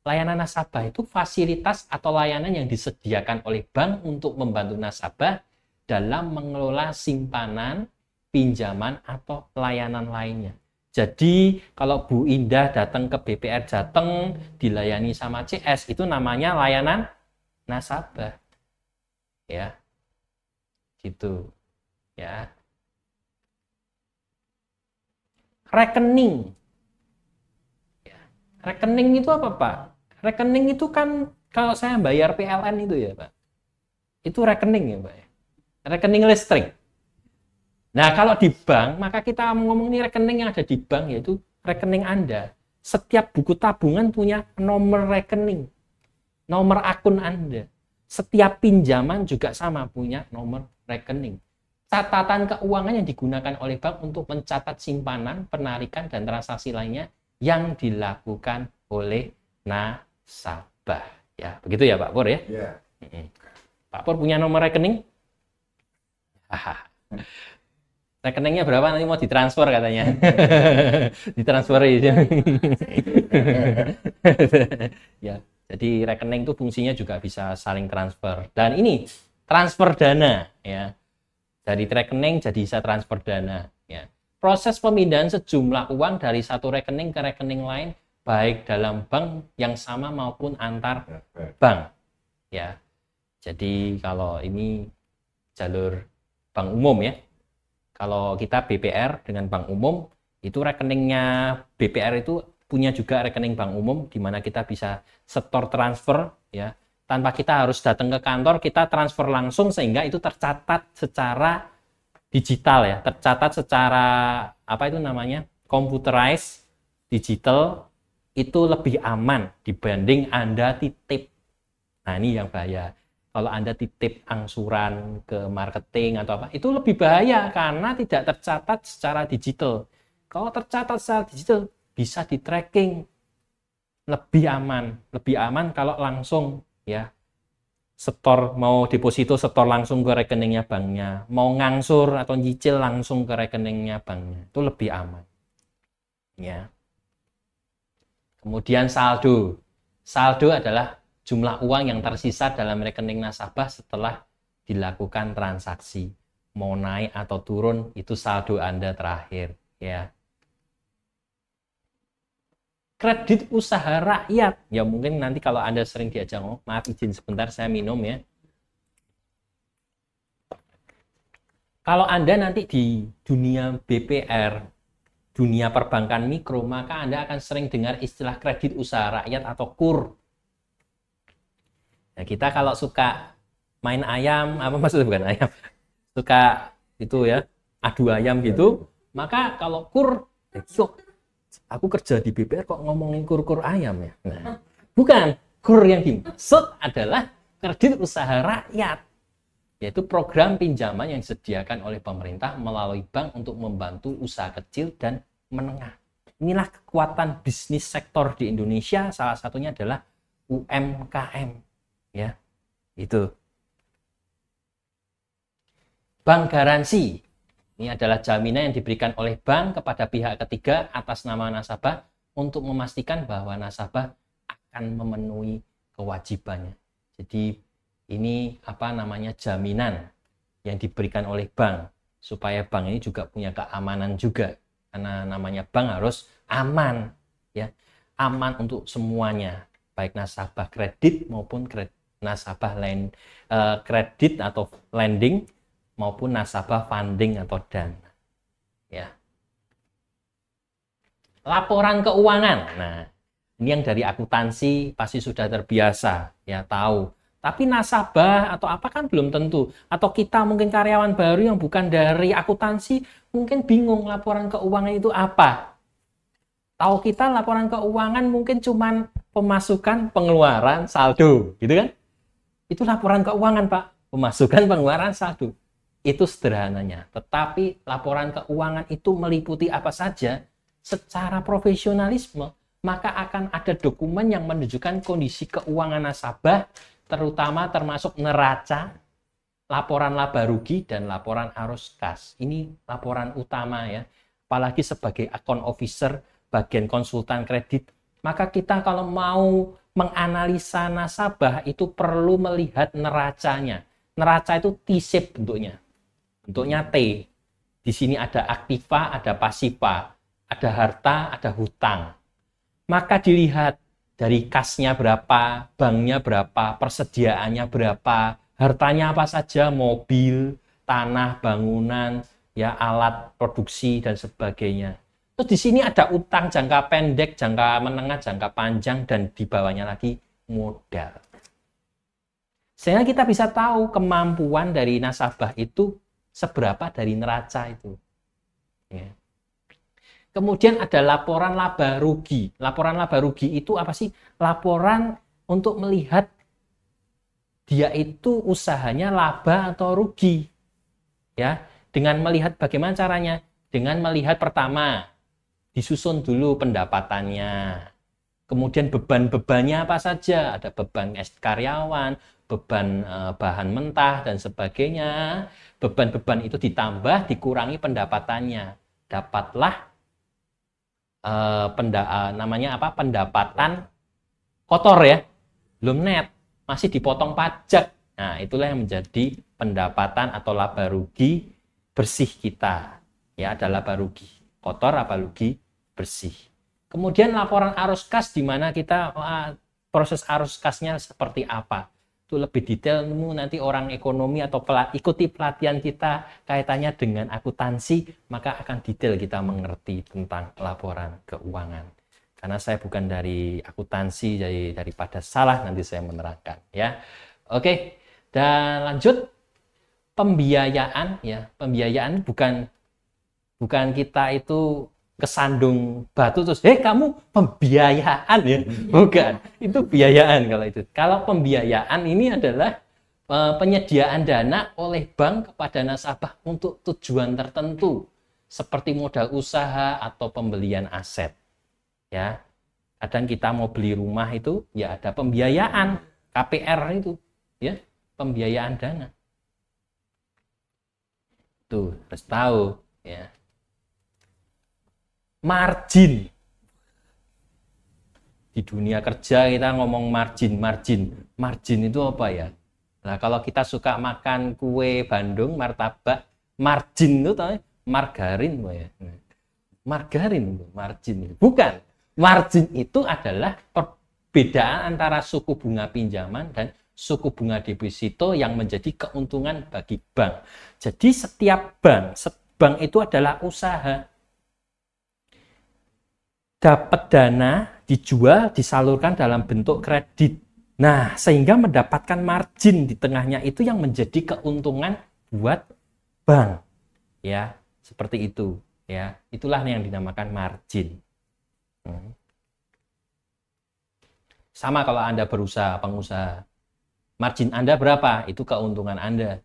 Layanan nasabah itu fasilitas atau layanan yang disediakan oleh bank untuk membantu nasabah dalam mengelola simpanan, pinjaman, atau layanan lainnya. Jadi kalau Bu Indah datang ke BPR Jateng, dilayani sama CS, itu namanya layanan nasabah. Ya. Gitu. Ya. Rekening. Ya. Rekening itu apa, Pak? Rekening itu kan kalau saya bayar PLN itu ya, Pak. Itu rekening ya, Pak. Rekening listrik. Nah, kalau di bank, maka kita ngomong ini rekening yang ada di bank, yaitu rekening Anda. Setiap buku tabungan punya nomor rekening, nomor akun Anda. Setiap pinjaman juga sama, punya nomor rekening. Catatan keuangan yang digunakan oleh bank untuk mencatat simpanan, penarikan, dan transaksi lainnya yang dilakukan oleh nasabah. Ya, begitu ya Pak Pur ya? Ya. Pak Pur punya nomor rekening? Rekeningnya berapa nanti mau ditransfer katanya. Ditransfer ya. Jadi rekening itu fungsinya juga bisa saling transfer. Dan ini transfer dana ya. Dari rekening jadi bisa transfer dana ya. Proses pemindahan sejumlah uang dari satu rekening ke rekening lain baik dalam bank yang sama maupun antar bank ya. Jadi kalau ini jalur bank umum ya. Kalau kita BPR dengan bank umum, itu rekeningnya BPR itu punya juga rekening bank umum di mana kita bisa setor transfer ya. Tanpa kita harus datang ke kantor, kita transfer langsung sehingga itu tercatat secara digital ya, tercatat secara apa itu namanya? Computerized digital, itu lebih aman dibanding Anda titip. Nah, ini yang bahaya. Kalau Anda titip angsuran ke marketing atau apa, itu lebih bahaya karena tidak tercatat secara digital. Kalau tercatat secara digital, bisa di-tracking. Lebih aman kalau langsung ya. Setor, mau deposito setor langsung ke rekeningnya banknya, mau ngangsur atau nyicil langsung ke rekeningnya banknya. Itu lebih aman. Ya. Kemudian saldo. Saldo adalah jumlah uang yang tersisa dalam rekening nasabah setelah dilakukan transaksi. Mau naik atau turun, itu saldo Anda terakhir. Ya. Kredit usaha rakyat. Ya mungkin nanti kalau Anda sering diajak ngomong, maaf izin sebentar saya minum ya. Kalau Anda nanti di dunia BPR, dunia perbankan mikro, maka Anda akan sering dengar istilah kredit usaha rakyat atau KUR. Nah, kita kalau suka main ayam, apa maksudnya bukan ayam, suka itu ya, adu ayam gitu, maka kalau KUR, aku kerja di BPR kok ngomongin KUR ayam ya. Nah, bukan, KUR yang dimaksud adalah kredit usaha rakyat, yaitu program pinjaman yang disediakan oleh pemerintah melalui bank untuk membantu usaha kecil dan menengah. Inilah kekuatan bisnis sektor di Indonesia, salah satunya adalah UMKM. Ya, itu. Bank garansi. Ini adalah jaminan yang diberikan oleh bank kepada pihak ketiga atas nama nasabah untuk memastikan bahwa nasabah akan memenuhi kewajibannya. Jadi ini apa namanya jaminan yang diberikan oleh bank, supaya bank ini juga punya keamanan juga, karena namanya bank harus aman, ya, aman untuk semuanya, baik nasabah kredit maupun nasabah kredit atau lending maupun nasabah funding atau dana, ya. Laporan keuangan, nah ini yang dari akuntansi pasti sudah terbiasa, ya, tahu. Tapi nasabah atau apa kan belum tentu. Atau kita mungkin karyawan baru yang bukan dari akuntansi, mungkin bingung laporan keuangan itu apa. Tahu kita laporan keuangan mungkin cuman pemasukan, pengeluaran, saldo, gitu kan? Itu laporan keuangan, Pak. Pemasukan, pengeluaran, saldo. Itu sederhananya. Tetapi laporan keuangan itu meliputi apa saja secara profesionalisme, maka akan ada dokumen yang menunjukkan kondisi keuangan nasabah, terutama termasuk neraca, laporan laba rugi, dan laporan arus kas. Ini laporan utama, ya. Apalagi sebagai account officer, bagian konsultan kredit, maka kita kalau mau menganalisa nasabah itu perlu melihat neracanya. Neraca itu T-shape bentuknya. Bentuknya T. Di sini ada aktiva, ada pasiva, ada harta, ada hutang. Maka dilihat dari kasnya berapa, banknya berapa, persediaannya berapa, hartanya apa saja, mobil, tanah, bangunan, ya, alat produksi dan sebagainya. Terus di sini ada utang jangka pendek, jangka menengah, jangka panjang, dan di bawahnya lagi modal. Sehingga kita bisa tahu kemampuan dari nasabah itu seberapa dari neraca itu. Ya. Kemudian ada laporan laba rugi. Laporan laba rugi itu apa sih? Laporan untuk melihat dia itu usahanya laba atau rugi. Ya, dengan melihat bagaimana caranya? Dengan melihat pertama, disusun dulu pendapatannya. Kemudian beban-bebannya apa saja? Ada beban karyawan, beban bahan mentah dan sebagainya. Beban-beban itu ditambah, dikurangi pendapatannya. Dapatlah namanya apa, pendapatan kotor, ya, belum net, masih dipotong pajak. Nah, itulah yang menjadi pendapatan atau laba rugi bersih kita, ya, ada laba rugi kotor, laba rugi bersih. Kemudian laporan arus kas, di mana kita proses arus kasnya seperti apa, itu lebih detail nanti orang ekonomi atau ikuti pelatihan kita kaitannya dengan akuntansi, maka akan detail kita mengerti tentang laporan keuangan. Karena saya bukan dari akuntansi, jadi daripada salah nanti saya menerangkan, ya. Oke, dan lanjut pembiayaan, ya. Pembiayaan bukan kita itu kesandung batu terus, kamu pembiayaan, ya, bukan, itu biayaan kalau itu. Kalau pembiayaan ini adalah penyediaan dana oleh bank kepada nasabah untuk tujuan tertentu, seperti modal usaha atau pembelian aset, ya. Kadang kita mau beli rumah itu, ya, ada pembiayaan, KPR itu, ya, pembiayaan dana. Tuh, harus tahu, ya. Margin. Di dunia kerja kita ngomong margin itu apa, ya? Nah, kalau kita suka makan kue Bandung, martabak, margin itu tahu, margarin, ya. Margarin, margin. Bukan. Margin itu adalah perbedaan antara suku bunga pinjaman dan suku bunga deposito yang menjadi keuntungan bagi bank. Jadi setiap bank itu adalah usaha. Dapat dana, dijual, disalurkan dalam bentuk kredit. Nah, sehingga mendapatkan margin di tengahnya itu yang menjadi keuntungan buat bank. Ya, seperti itu, ya. Itulah yang dinamakan margin. Sama kalau Anda berusaha, pengusaha. Margin Anda berapa? Itu keuntungan Anda.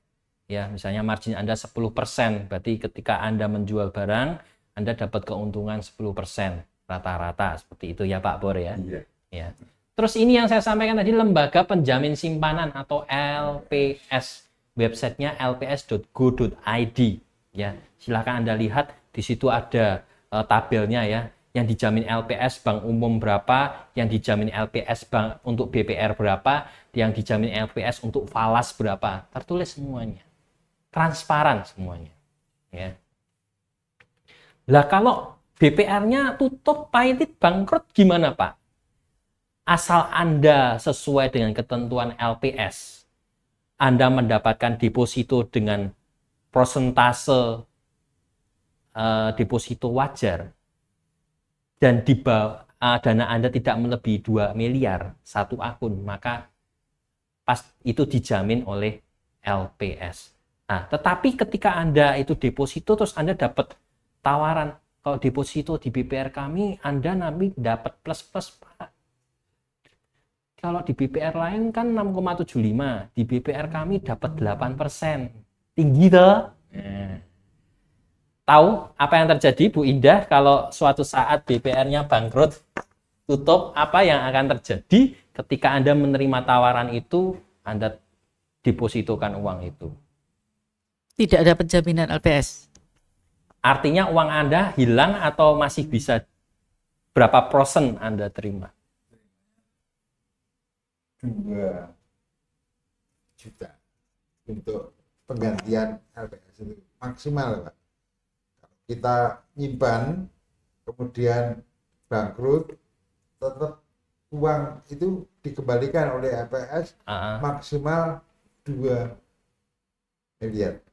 Ya, misalnya margin Anda 10%, berarti ketika Anda menjual barang, Anda dapat keuntungan 10%. Rata-rata seperti itu, ya, Pak Bor, ya. Iya. Ya. Terus ini yang saya sampaikan tadi, lembaga penjamin simpanan atau LPS. Websitenya lps.go.id, ya. Silakan Anda lihat, di situ ada tabelnya, ya. Yang dijamin LPS bank umum berapa, yang dijamin LPS bank untuk BPR berapa, yang dijamin LPS untuk falas berapa, tertulis semuanya. transparan semuanya. Ya. Lah kalau BPR-nya tutup, pahit, bangkrut gimana Pak? Asal Anda sesuai dengan ketentuan LPS, Anda mendapatkan deposito dengan persentase deposito wajar, dan di bawah dana Anda tidak melebihi 2 miliar satu akun, maka pas itu dijamin oleh LPS. Nah, tetapi ketika Anda itu deposito terus Anda dapat tawaran, kalau deposito di BPR kami Anda nanti dapat plus-plus Pak. Kalau di BPR lain kan 6,75, di BPR kami dapat 8%. Tinggi toh? Tahu apa yang terjadi Bu Indah kalau suatu saat BPR-nya bangkrut, tutup, apa yang akan terjadi ketika Anda menerima tawaran itu, Anda depositokan uang itu? Tidak ada penjaminan LPS. Artinya uang Anda hilang atau masih bisa berapa persen Anda terima? 2 juta untuk penggantian LPS itu maksimal Pak. Kita nyimpan kemudian bangkrut, tetap uang itu dikembalikan oleh LPS maksimal 2 miliar.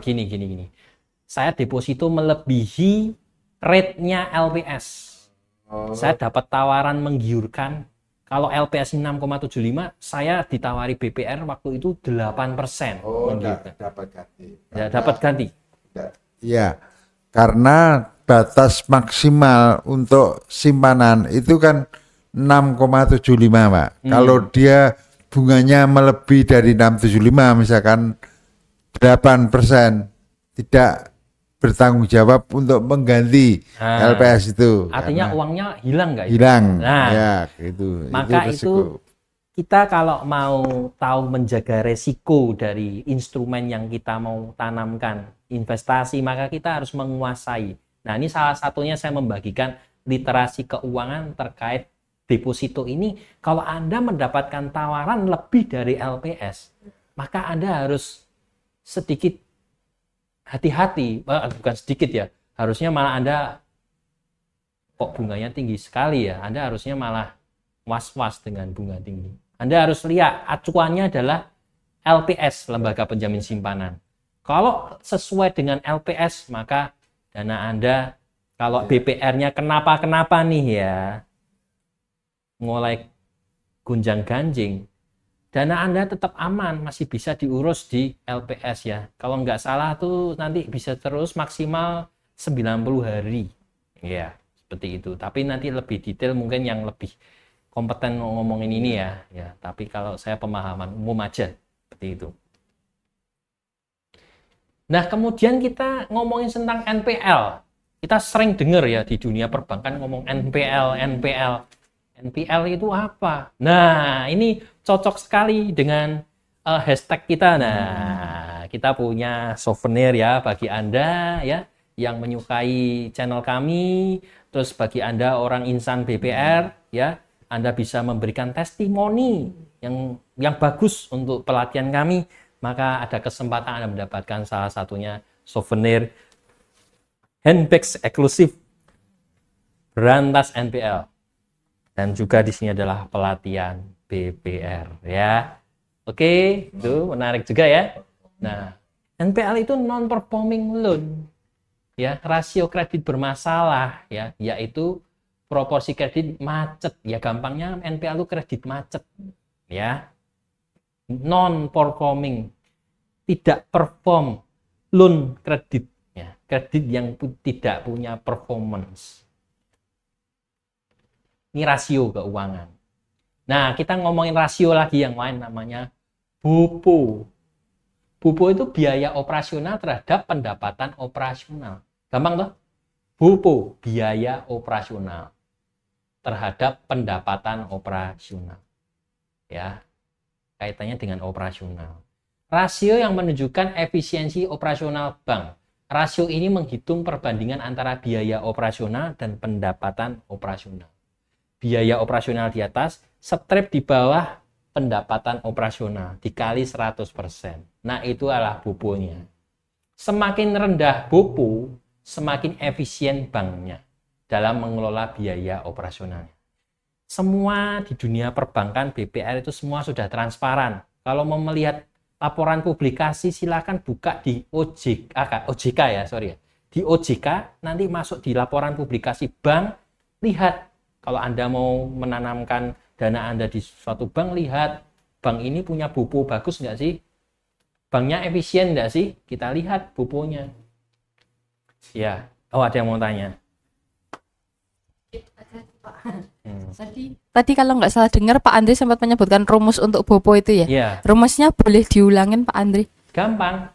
Gini. Saya deposito melebihi rate-nya LPS. Saya dapat tawaran menggiurkan. Kalau LPS 6,75, saya ditawari BPR waktu itu 8%. Dapat ganti. Ya, dapat ganti. Iya, karena batas maksimal untuk simpanan itu kan 6,75 Pak. Kalau dia bunganya melebihi dari 6,75 misalkan 8%, tidak bertanggung jawab untuk mengganti LPS itu. Artinya uangnya hilang nggak? Hilang. Nah, ya, gitu. Maka itu kita kalau mau tahu menjaga resiko dari instrumen yang kita mau tanamkan investasi, maka kita harus menguasai. Nah, ini salah satunya saya membagikan literasi keuangan terkait deposito ini. Kalau Anda mendapatkan tawaran lebih dari LPS, maka Anda harus sedikit hati-hati, bukan sedikit ya, harusnya malah Anda kok bunganya tinggi sekali ya, Anda harusnya malah was-was dengan bunga tinggi. Anda harus lihat acuannya adalah LPS, lembaga penjamin simpanan. Kalau sesuai dengan LPS, maka dana Anda, kalau BPR-nya kenapa-kenapa nih ya, mulai gunjang-ganjing, dana Anda tetap aman, masih bisa diurus di LPS ya. Kalau nggak salah tuh nanti bisa terus maksimal 90 hari. Ya, seperti itu. Tapi nanti lebih detail mungkin yang lebih kompeten ngomongin ini ya. Ya, tapi kalau saya pemahaman umum aja seperti itu. Nah, kemudian kita ngomongin tentang NPL. Kita sering dengar ya di dunia perbankan ngomong NPL. NPL itu apa? Nah, ini cocok sekali dengan hashtag kita. Nah, kita punya souvenir ya bagi Anda ya yang menyukai channel kami. Terus bagi Anda orang insan BPR ya, Anda bisa memberikan testimoni yang bagus untuk pelatihan kami, maka ada kesempatan Anda mendapatkan salah satunya souvenir handbags eksklusif Berantas NPL. Dan juga di sini adalah pelatihan BPR ya. Oke, itu menarik juga ya. Nah, NPL itu non performing loan. Ya, rasio kredit bermasalah ya, yaitu proporsi kredit macet. Ya gampangnya NPL itu kredit macet ya. Non performing, tidak perform loan kredit ya, kredit yang tidak punya performance. Ini rasio keuangan. Nah, kita ngomongin rasio lagi yang lain namanya BOPO. BOPO itu biaya operasional terhadap pendapatan operasional. Gampang toh? BOPO, biaya operasional terhadap pendapatan operasional. Ya, kaitannya dengan operasional. Rasio yang menunjukkan efisiensi operasional bank. Rasio ini menghitung perbandingan antara biaya operasional dan pendapatan operasional. Biaya operasional di atas, strip di bawah pendapatan operasional dikali 100%. Nah, itu adalah boponya. Semakin rendah bopo, semakin efisien banknya dalam mengelola biaya operasionalnya. Semua di dunia perbankan BPR itu semua sudah transparan. Kalau mau melihat laporan publikasi, silakan buka di OJK ya, sorry ya. Di OJK, nanti masuk di laporan publikasi bank, lihat. Kalau Anda mau menanamkan dana Anda di suatu bank, lihat bank ini punya bopo bagus nggak sih? Banknya efisien nggak sih? Kita lihat boponya. Ya, oh ada yang mau tanya. Tadi kalau nggak salah dengar Pak Andri sempat menyebutkan rumus untuk bopo itu ya? Ya. Rumusnya boleh diulangin Pak Andri? Gampang.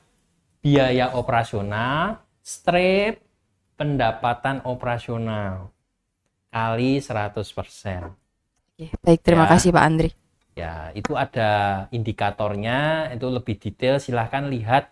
Biaya operasional strip pendapatan operasional kali 100%. Oke, baik, terima kasih Pak Andri. Ya, itu ada indikatornya, itu lebih detail. Silahkan lihat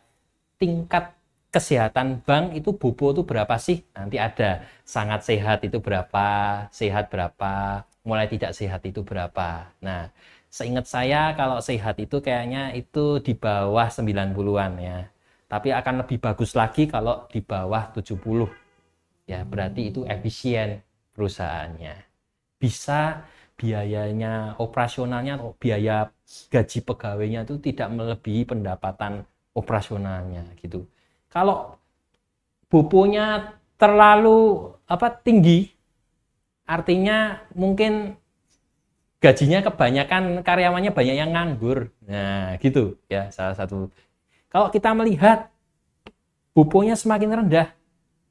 tingkat kesehatan bank itu bopo itu berapa sih? Nanti ada sangat sehat itu berapa, sehat berapa, mulai tidak sehat itu berapa. Nah, seingat saya kalau sehat itu kayaknya itu di bawah 90-an ya. Tapi akan lebih bagus lagi kalau di bawah 70. Ya, berarti itu efisien perusahaannya. Bisa biayanya, operasionalnya, biaya gaji pegawainya itu tidak melebihi pendapatan operasionalnya gitu. Kalau boponya terlalu tinggi, artinya mungkin gajinya kebanyakan, karyawannya banyak yang nganggur. Nah, gitu ya salah satu. Kalau kita melihat boponya semakin rendah,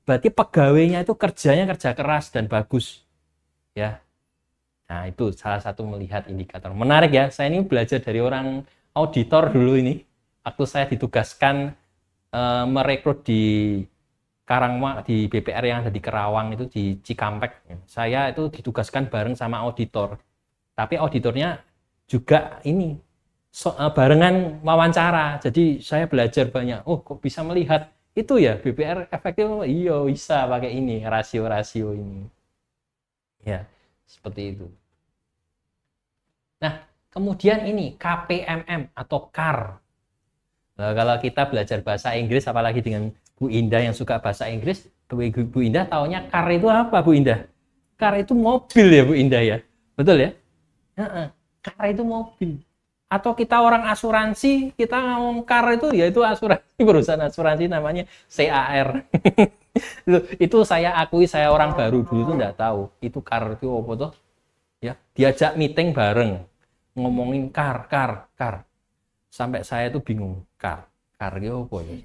berarti pegawainya itu kerjanya kerja keras dan bagus. Ya. Nah, itu salah satu melihat indikator. Menarik ya, saya ini belajar dari orang auditor dulu ini. Waktu saya ditugaskan merekrut di di BPR yang ada di Kerawang itu di Cikampek. Saya itu ditugaskan bareng sama auditor. Tapi auditornya juga ini barengan wawancara. Jadi saya belajar banyak. Oh, kok bisa melihat itu ya BPR efektif? Iya, bisa pakai ini rasio-rasio ini. Ya, seperti itu. Nah, kemudian ini KPMM atau CAR. Nah, kalau kita belajar bahasa Inggris, apalagi dengan Bu Indah yang suka bahasa Inggris, Bu Indah taunya CAR itu apa, Bu Indah? CAR itu mobil ya, Bu Indah ya? Betul ya? CAR itu mobil. Atau kita orang asuransi, kita ngomong CAR itu, yaitu asuransi, perusahaan asuransi namanya CAR. Itu saya akui, saya orang baru dulu tuh nggak tahu itu CAR itu apa tuh ya, diajak meeting bareng ngomongin CAR sampai saya tuh bingung, CAR itu apa ya.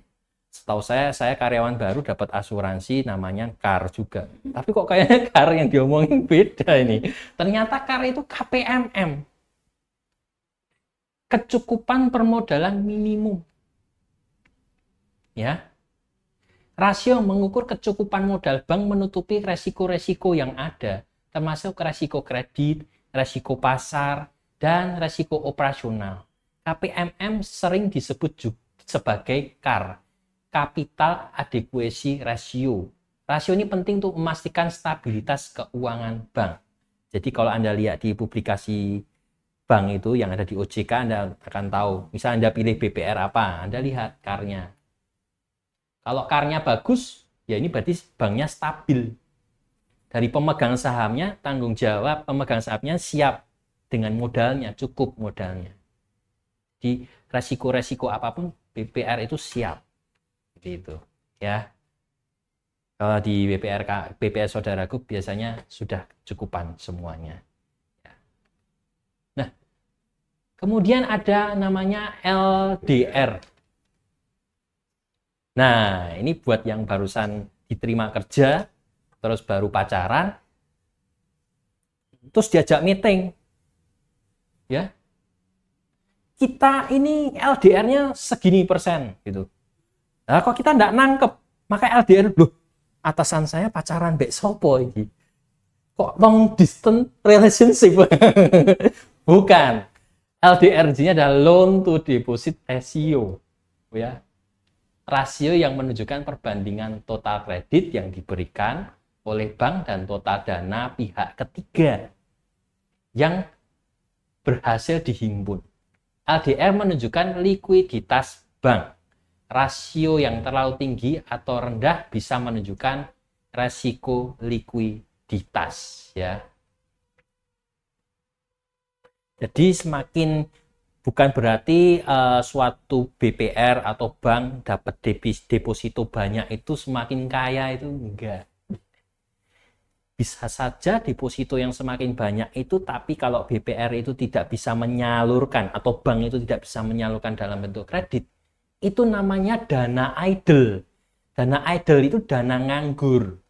Setahu saya karyawan baru dapat asuransi namanya CAR juga, tapi kok kayaknya CAR yang diomongin beda ini. Ternyata CAR itu KPMM, kecukupan permodalan minimum ya. Rasio mengukur kecukupan modal bank menutupi resiko-resiko yang ada, termasuk resiko kredit, resiko pasar, dan resiko operasional. KPMM sering disebut sebagai CAR, Capital Adequacy Ratio. Rasio ini penting untuk memastikan stabilitas keuangan bank. Jadi kalau Anda lihat di publikasi bank itu yang ada di OJK, Anda akan tahu. Misal Anda pilih BPR apa, Anda lihat CAR-nya. Kalau CAR-nya bagus, ya ini berarti banknya stabil. Dari pemegang sahamnya, tanggung jawab pemegang sahamnya siap dengan modalnya, cukup modalnya. Di resiko-resiko apapun, BPR itu siap. Seperti itu. Ya. Kalau di BPR saudaraku biasanya sudah cukupan semuanya. Ya. Nah, kemudian ada namanya LDR. Nah, ini buat yang barusan diterima kerja, terus baru pacaran, terus diajak meeting. Ya. Kita ini LDR-nya segini persen gitu. Nah, kok kita enggak nangkep, maka LDR loh, atasan saya pacaran mbek sopo iki. Kok long distance relationship? Bukan. LDR-nya adalah loan to deposit ratio. Ya. Rasio yang menunjukkan perbandingan total kredit yang diberikan oleh bank dan total dana pihak ketiga yang berhasil dihimpun. LDR menunjukkan likuiditas bank. Rasio yang terlalu tinggi atau rendah bisa menunjukkan resiko likuiditas, ya. Jadi semakin, bukan berarti suatu BPR atau bank dapat deposito banyak itu semakin kaya, itu enggak. Bisa saja deposito yang semakin banyak itu, tapi kalau BPR itu tidak bisa menyalurkan atau bank itu tidak bisa menyalurkan dalam bentuk kredit, itu namanya dana idle. Dana idle itu dana nganggur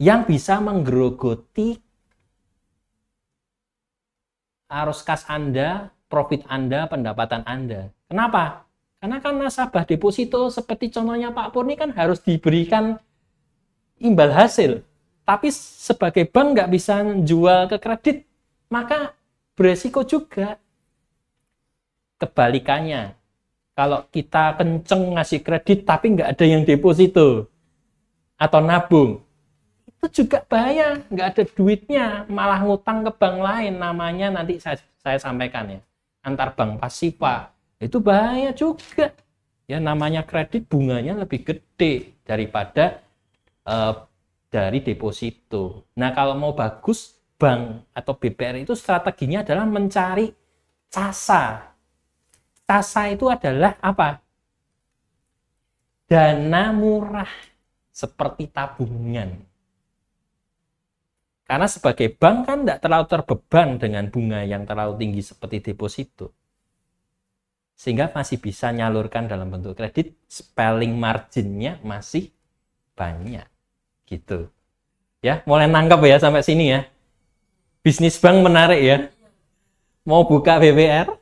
yang bisa menggerogoti arus kas Anda, profit Anda, pendapatan Anda. Kenapa? Karena kan nasabah deposito seperti contohnya Pak Pur ini kan harus diberikan imbal hasil. Tapi sebagai bank nggak bisa jual ke kredit, maka beresiko juga. Kebalikannya, kalau kita kenceng ngasih kredit tapi nggak ada yang deposito atau nabung, itu juga bahaya, nggak ada duitnya, malah ngutang ke bank lain. Namanya nanti saya sampaikan ya, antar bank pasifa, itu bahaya juga. Ya, namanya kredit bunganya lebih gede daripada dari deposito. Nah, kalau mau bagus, bank atau BPR itu strateginya adalah mencari casa. Casa itu adalah apa? Dana murah, seperti tabungan. Karena sebagai bank kan tidak terlalu terbeban dengan bunga yang terlalu tinggi seperti deposito. Sehingga masih bisa nyalurkan dalam bentuk kredit, spelling marginnya masih banyak. Gitu. Ya, mulai nangkep ya sampai sini ya. Bisnis bank menarik ya. Mau buka BPR?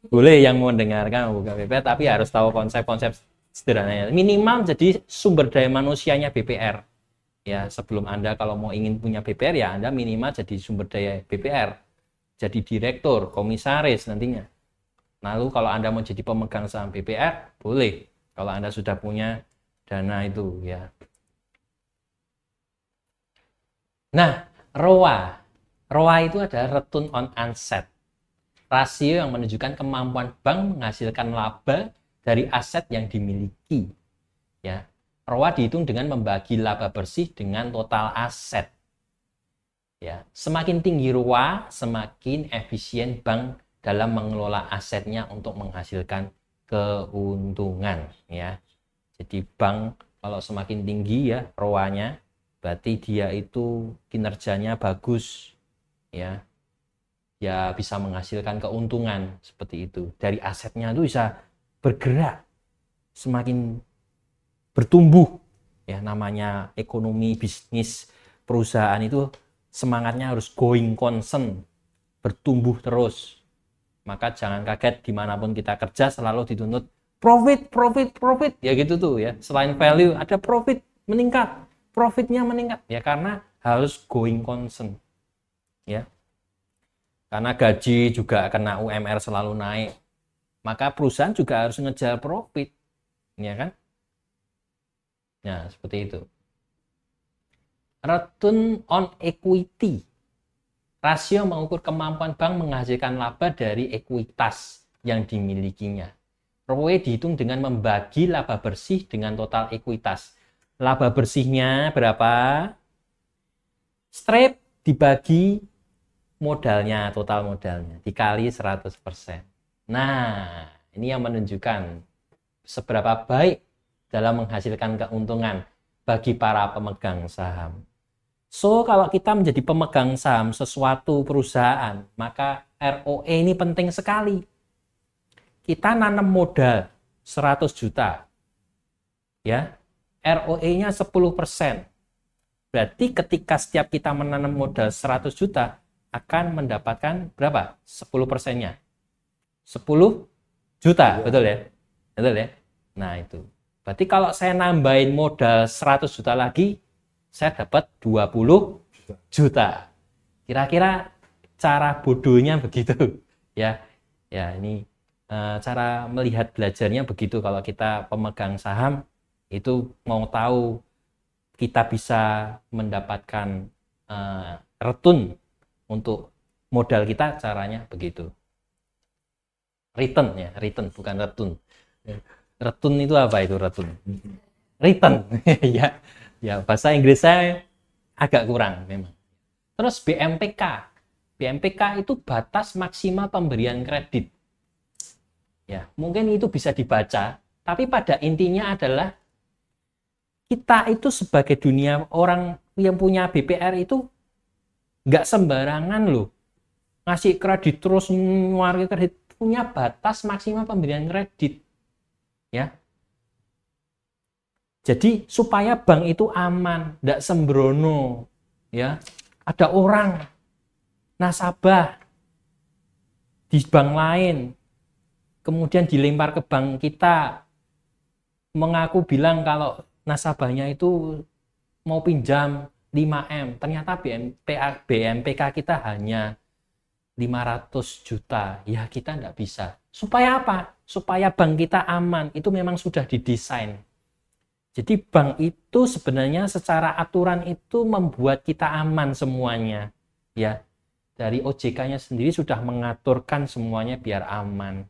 Boleh yang mau mendengarkan buka BPR, tapi harus tahu konsep-konsep sederhananya. Minimal jadi sumber daya manusianya BPR. Ya, sebelum Anda kalau mau ingin punya BPR ya Anda minimal jadi sumber daya BPR. Jadi direktur, komisaris nantinya. Lalu kalau Anda mau jadi pemegang saham BPR, boleh. Kalau Anda sudah punya dana itu ya. Nah, ROA. ROA itu adalah return on asset. Rasio yang menunjukkan kemampuan bank menghasilkan laba dari aset yang dimiliki. Ya, ROA dihitung dengan membagi laba bersih dengan total aset. Ya, semakin tinggi ROA, semakin efisien bank dalam mengelola asetnya untuk menghasilkan keuntungan. Ya, jadi bank kalau semakin tinggi ya ROA-nya, berarti dia itu kinerjanya bagus. Ya. Ya bisa menghasilkan keuntungan seperti itu. Dari asetnya itu bisa bergerak, semakin bertumbuh. Ya, namanya ekonomi, bisnis, perusahaan itu semangatnya harus going concern, bertumbuh terus. Maka jangan kaget dimanapun kita kerja selalu dituntut profit, profit, profit. Ya gitu tuh ya. Selain value ada profit meningkat, profitnya meningkat. Ya karena harus going concern. Ya. Karena gaji juga kena UMR selalu naik, maka perusahaan juga harus ngejar profit, ya kan? Ya, seperti itu. Return on equity. Rasio mengukur kemampuan bank menghasilkan laba dari ekuitas yang dimilikinya. ROE dihitung dengan membagi laba bersih dengan total ekuitas. Laba bersihnya berapa? Straight dibagi modalnya, total modalnya, dikali 100%. Nah, ini yang menunjukkan seberapa baik dalam menghasilkan keuntungan bagi para pemegang saham. So, kalau kita menjadi pemegang saham sesuatu perusahaan, maka ROE ini penting sekali. Kita nanam modal 100 juta. Ya, ROE-nya 10%. Berarti ketika setiap kita menanam modal 100 juta, akan mendapatkan berapa? 10%-nya. 10 juta, betul ya? Betul ya? Nah, itu. Berarti kalau saya nambahin modal 100 juta lagi, saya dapat 20 juta. Kira-kira cara bodohnya begitu. Ya, ya ini cara melihat belajarnya begitu. Kalau kita pemegang saham, itu mau tahu kita bisa mendapatkan return untuk modal kita caranya begitu. Return ya, return bukan retun. Retun itu apa itu retun? Return ya. Ya, bahasa Inggris saya agak kurang memang. Terus BMPK. BMPK itu batas maksimal pemberian kredit. Ya, mungkin itu bisa dibaca, tapi pada intinya adalah kita itu sebagai dunia orang yang punya BPR itu nggak sembarangan loh ngasih kredit terus ngeluarin kredit, punya batas maksimal pemberian kredit ya. Jadi supaya bank itu aman, nggak sembrono ya. Ada orang nasabah di bank lain kemudian dilempar ke bank kita, mengaku bilang kalau nasabahnya itu mau pinjam 5M, ternyata BMPK kita hanya 500 juta, ya kita nggak bisa. Supaya apa? Supaya bank kita aman, itu memang sudah didesain. Jadi bank itu sebenarnya secara aturan itu membuat kita aman semuanya. Ya, dari OJK-nya sendiri sudah mengaturkan semuanya biar aman.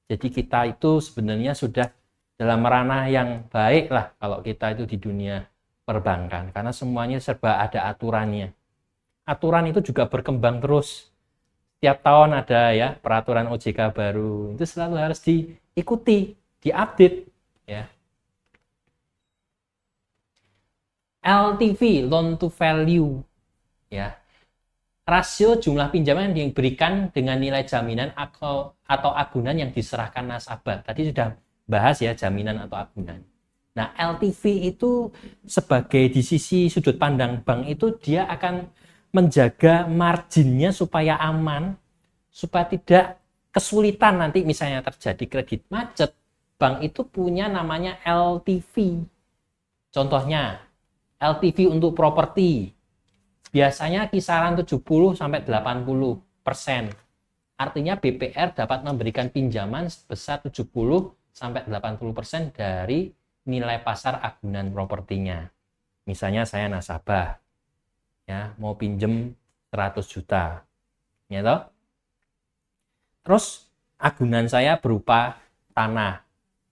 Jadi kita itu sebenarnya sudah dalam ranah yang baik lah kalau kita itu di dunia perbankan. Karena semuanya serba ada aturannya. Aturan itu juga berkembang terus. Tiap tahun ada ya peraturan OJK baru, itu selalu harus diikuti, diupdate ya. LTV, loan to value ya. Rasio jumlah pinjaman yang diberikan dengan nilai jaminan atau agunan yang diserahkan nasabah. Tadi sudah bahas ya jaminan atau agunan. Nah, LTV itu sebagai di sisi sudut pandang bank itu dia akan menjaga marginnya supaya aman, supaya tidak kesulitan nanti misalnya terjadi kredit macet, bank itu punya namanya LTV. Contohnya, LTV untuk properti biasanya kisaran 70-80%. Artinya BPR dapat memberikan pinjaman sebesar 70-80% dari nilai pasar agunan propertinya. Misalnya saya nasabah, ya mau pinjem 100 juta ya toh. Terus agunan saya berupa tanah,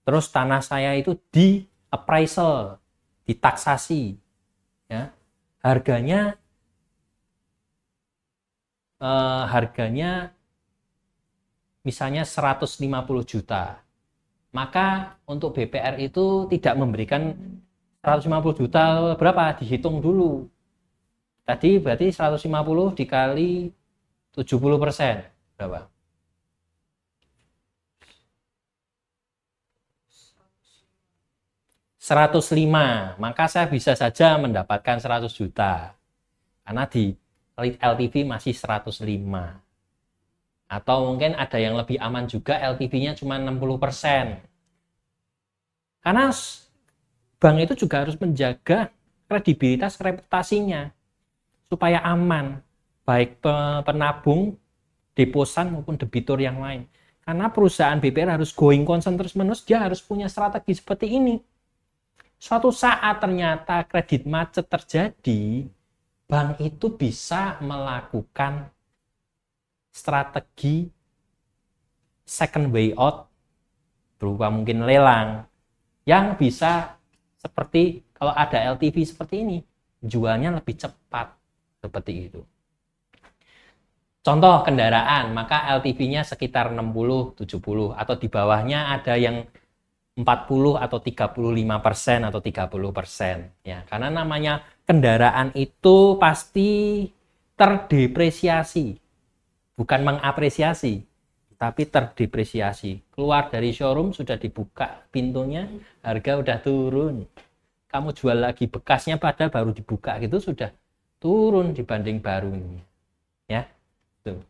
terus tanah saya itu di appraisal, ditaksasi ya, harganya misalnya 150 juta, maka untuk BPR itu tidak memberikan 150 juta berapa, dihitung dulu. Tadi berarti 150 dikali 70%, berapa? 105, maka saya bisa saja mendapatkan 100 juta. Karena di LTV masih 105. Atau mungkin ada yang lebih aman juga, LTV-nya cuma 60%. Karena bank itu juga harus menjaga kredibilitas reputasinya supaya aman, baik penabung, deposan maupun debitur yang lain. Karena perusahaan BPR harus going concern terus-menerus, dia harus punya strategi seperti ini. Suatu saat ternyata kredit macet terjadi, bank itu bisa melakukan strategi second way out berupa mungkin lelang yang bisa seperti kalau ada LTV seperti ini, jualnya lebih cepat seperti itu. Contoh kendaraan, maka LTV-nya sekitar 60-70 atau di bawahnya ada yang 40 atau 35% atau 30% ya. Karena namanya kendaraan itu pasti terdepresiasi. Bukan mengapresiasi, tapi terdepresiasi. Keluar dari showroom sudah dibuka pintunya, harga udah turun. Kamu jual lagi bekasnya padahal baru dibuka gitu sudah turun dibanding barunya. Ya. Tuh.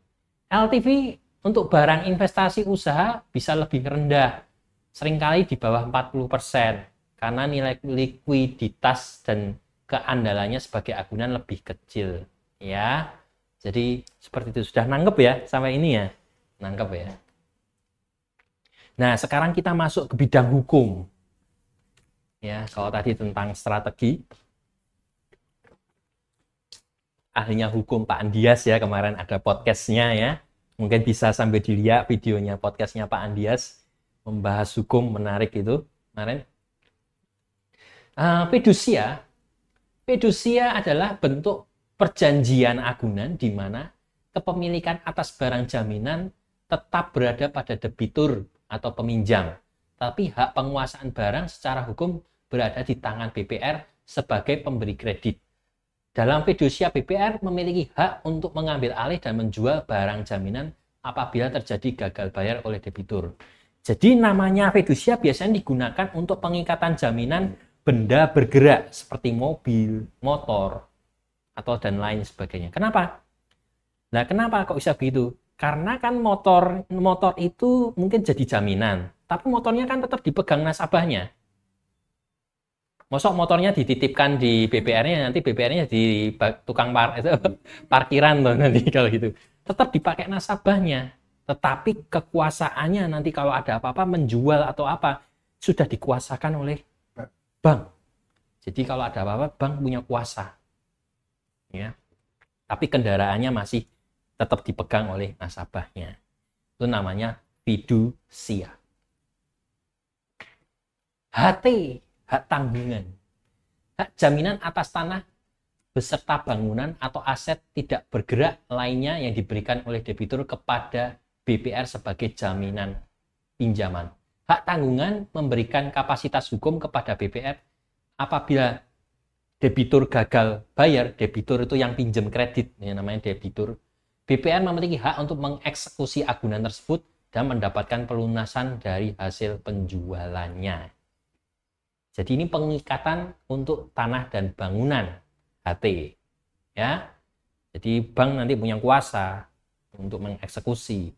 LTV untuk barang investasi usaha bisa lebih rendah, seringkali di bawah 40%, karena nilai likuiditas dan keandalannya sebagai agunan lebih kecil. Ya, jadi seperti itu. Sudah nangkep ya sampai ini ya? Nangkep ya. Nah, sekarang kita masuk ke bidang hukum. Ya, kalau tadi tentang strategi, ahlinya hukum Pak Andias ya, kemarin ada podcastnya ya. Mungkin bisa sambil dilihat videonya, podcastnya Pak Andias, membahas hukum menarik itu kemarin. Fidusia adalah bentuk perjanjian agunan di mana kepemilikan atas barang jaminan tetap berada pada debitur atau peminjam, tapi hak penguasaan barang secara hukum berada di tangan BPR sebagai pemberi kredit. Dalam fidusia, BPR memiliki hak untuk mengambil alih dan menjual barang jaminan apabila terjadi gagal bayar oleh debitur. Jadi namanya fidusia biasanya digunakan untuk pengikatan jaminan benda bergerak seperti mobil, motor, atau dan lain sebagainya. Kenapa? Nah, kenapa kok bisa begitu? Karena kan motor itu mungkin jadi jaminan, tapi motornya kan tetap dipegang nasabahnya. Mosok motornya dititipkan di BPR-nya, nanti BPR-nya di tukang parkiran loh nanti kalau gitu. Tetap dipakai nasabahnya, tetapi kekuasaannya nanti kalau ada apa-apa menjual atau apa sudah dikuasakan oleh bank. Jadi kalau ada apa-apa bank punya kuasa. Ya. Tapi kendaraannya masih tetap dipegang oleh nasabahnya. Itu namanya fidusia. HT, hak tanggungan. Hak jaminan atas tanah beserta bangunan atau aset tidak bergerak lainnya yang diberikan oleh debitur kepada BPR sebagai jaminan pinjaman. Hak tanggungan memberikan kapasitas hukum kepada BPR apabila debitur gagal bayar. Debitur itu yang pinjam kredit, yang namanya debitur. BPR memiliki hak untuk mengeksekusi agunan tersebut dan mendapatkan pelunasan dari hasil penjualannya. Jadi ini pengikatan untuk tanah dan bangunan, HT. Ya. Jadi bank nanti punya kuasa untuk mengeksekusi.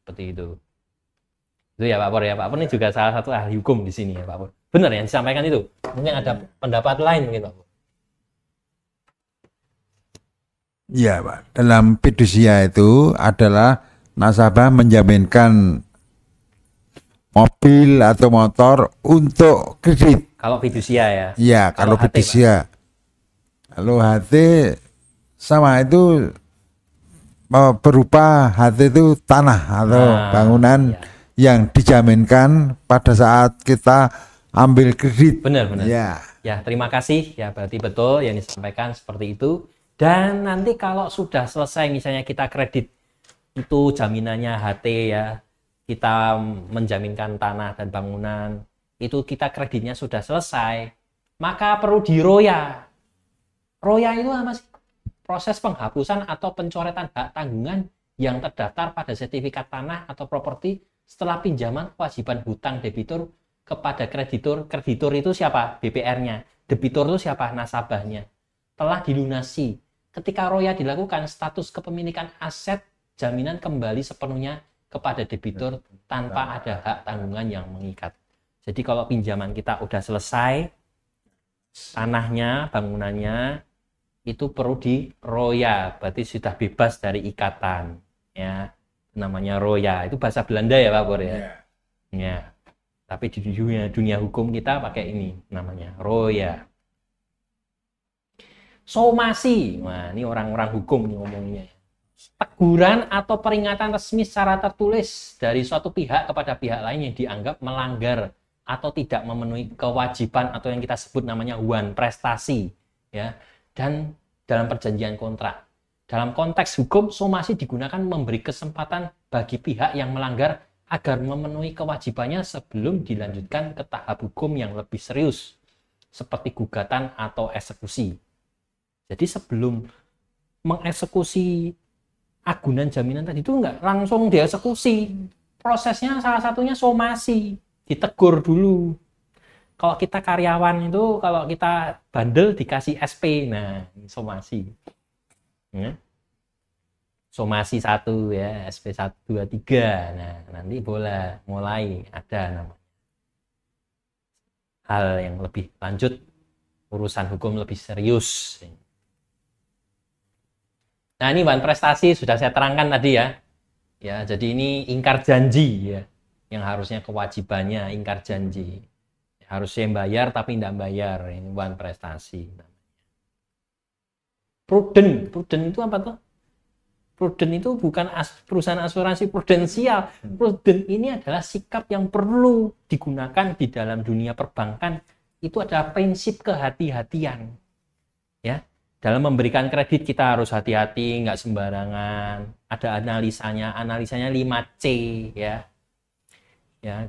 Seperti itu. Itu ya Pak Pur ya. Pak Pur ini juga salah satu ahli hukum di sini ya Pak Pur. Benar yang disampaikan itu. Mungkin ada pendapat lain mungkin Pak Pur. Iya Pak, dalam fidusia itu adalah nasabah menjaminkan mobil atau motor untuk kredit. Kalau fidusia ya? Iya, kalau fidusia. Kalau HT sama itu berupa HT itu tanah atau bangunan yang dijaminkan pada saat kita ambil kredit. Benar. Ya. Ya, terima kasih. Ya, berarti betul yang disampaikan seperti itu. Dan nanti kalau sudah selesai misalnya kita kredit itu jaminannya HT ya, kita menjaminkan tanah dan bangunan, itu kita kreditnya sudah selesai, maka perlu diroya. Roya itu apa sih? Proses penghapusan atau pencoretan hak tanggungan yang terdaftar pada sertifikat tanah atau properti setelah pinjaman kewajiban hutang debitur kepada kreditur. Kreditur itu siapa? BPR-nya. Debitur itu siapa? Nasabahnya. Telah dilunasi. Ketika roya dilakukan, status kepemilikan aset jaminan kembali sepenuhnya kepada debitur tanpa ada hak tanggungan yang mengikat. Jadi kalau pinjaman kita udah selesai, tanahnya, bangunannya, itu perlu diroya, berarti sudah bebas dari ikatan. Ya, namanya roya. Itu bahasa Belanda ya Pak Pur ya? Ya. Tapi di dunia hukum kita pakai ini, namanya roya. Somasi, nah ini orang-orang hukum ngomongnya. Teguran atau peringatan resmi secara tertulis dari suatu pihak kepada pihak lain yang dianggap melanggar atau tidak memenuhi kewajiban atau yang kita sebut namanya wan prestasi, ya. Dan dalam perjanjian kontrak. Dalam konteks hukum, somasi digunakan memberi kesempatan bagi pihak yang melanggar agar memenuhi kewajibannya sebelum dilanjutkan ke tahap hukum yang lebih serius, seperti gugatan atau eksekusi. Jadi sebelum mengeksekusi agunan jaminan tadi itu enggak langsung dieksekusi. Prosesnya salah satunya somasi, ditegur dulu. Kalau kita karyawan itu, kalau kita bandel dikasih SP, nah somasi. Ya. Somasi 1 ya, SP 1, 2, 3. Nah nanti boleh mulai ada namanya hal yang lebih lanjut, urusan hukum lebih serius. Nah ini wan prestasi sudah saya terangkan tadi ya. Ya, jadi ini ingkar janji ya. Yang harusnya kewajibannya ingkar janji. Harusnya bayar tapi tidak bayar. Ini wan prestasi. Prudent itu apa tuh? Prudent itu bukan perusahaan asuransi prudensial. Prudent ini adalah sikap yang perlu digunakan di dalam dunia perbankan. Itu adalah prinsip kehati-hatian. Ya, dalam memberikan kredit kita harus hati-hati, nggak sembarangan. Ada analisanya 5C ya. Ya,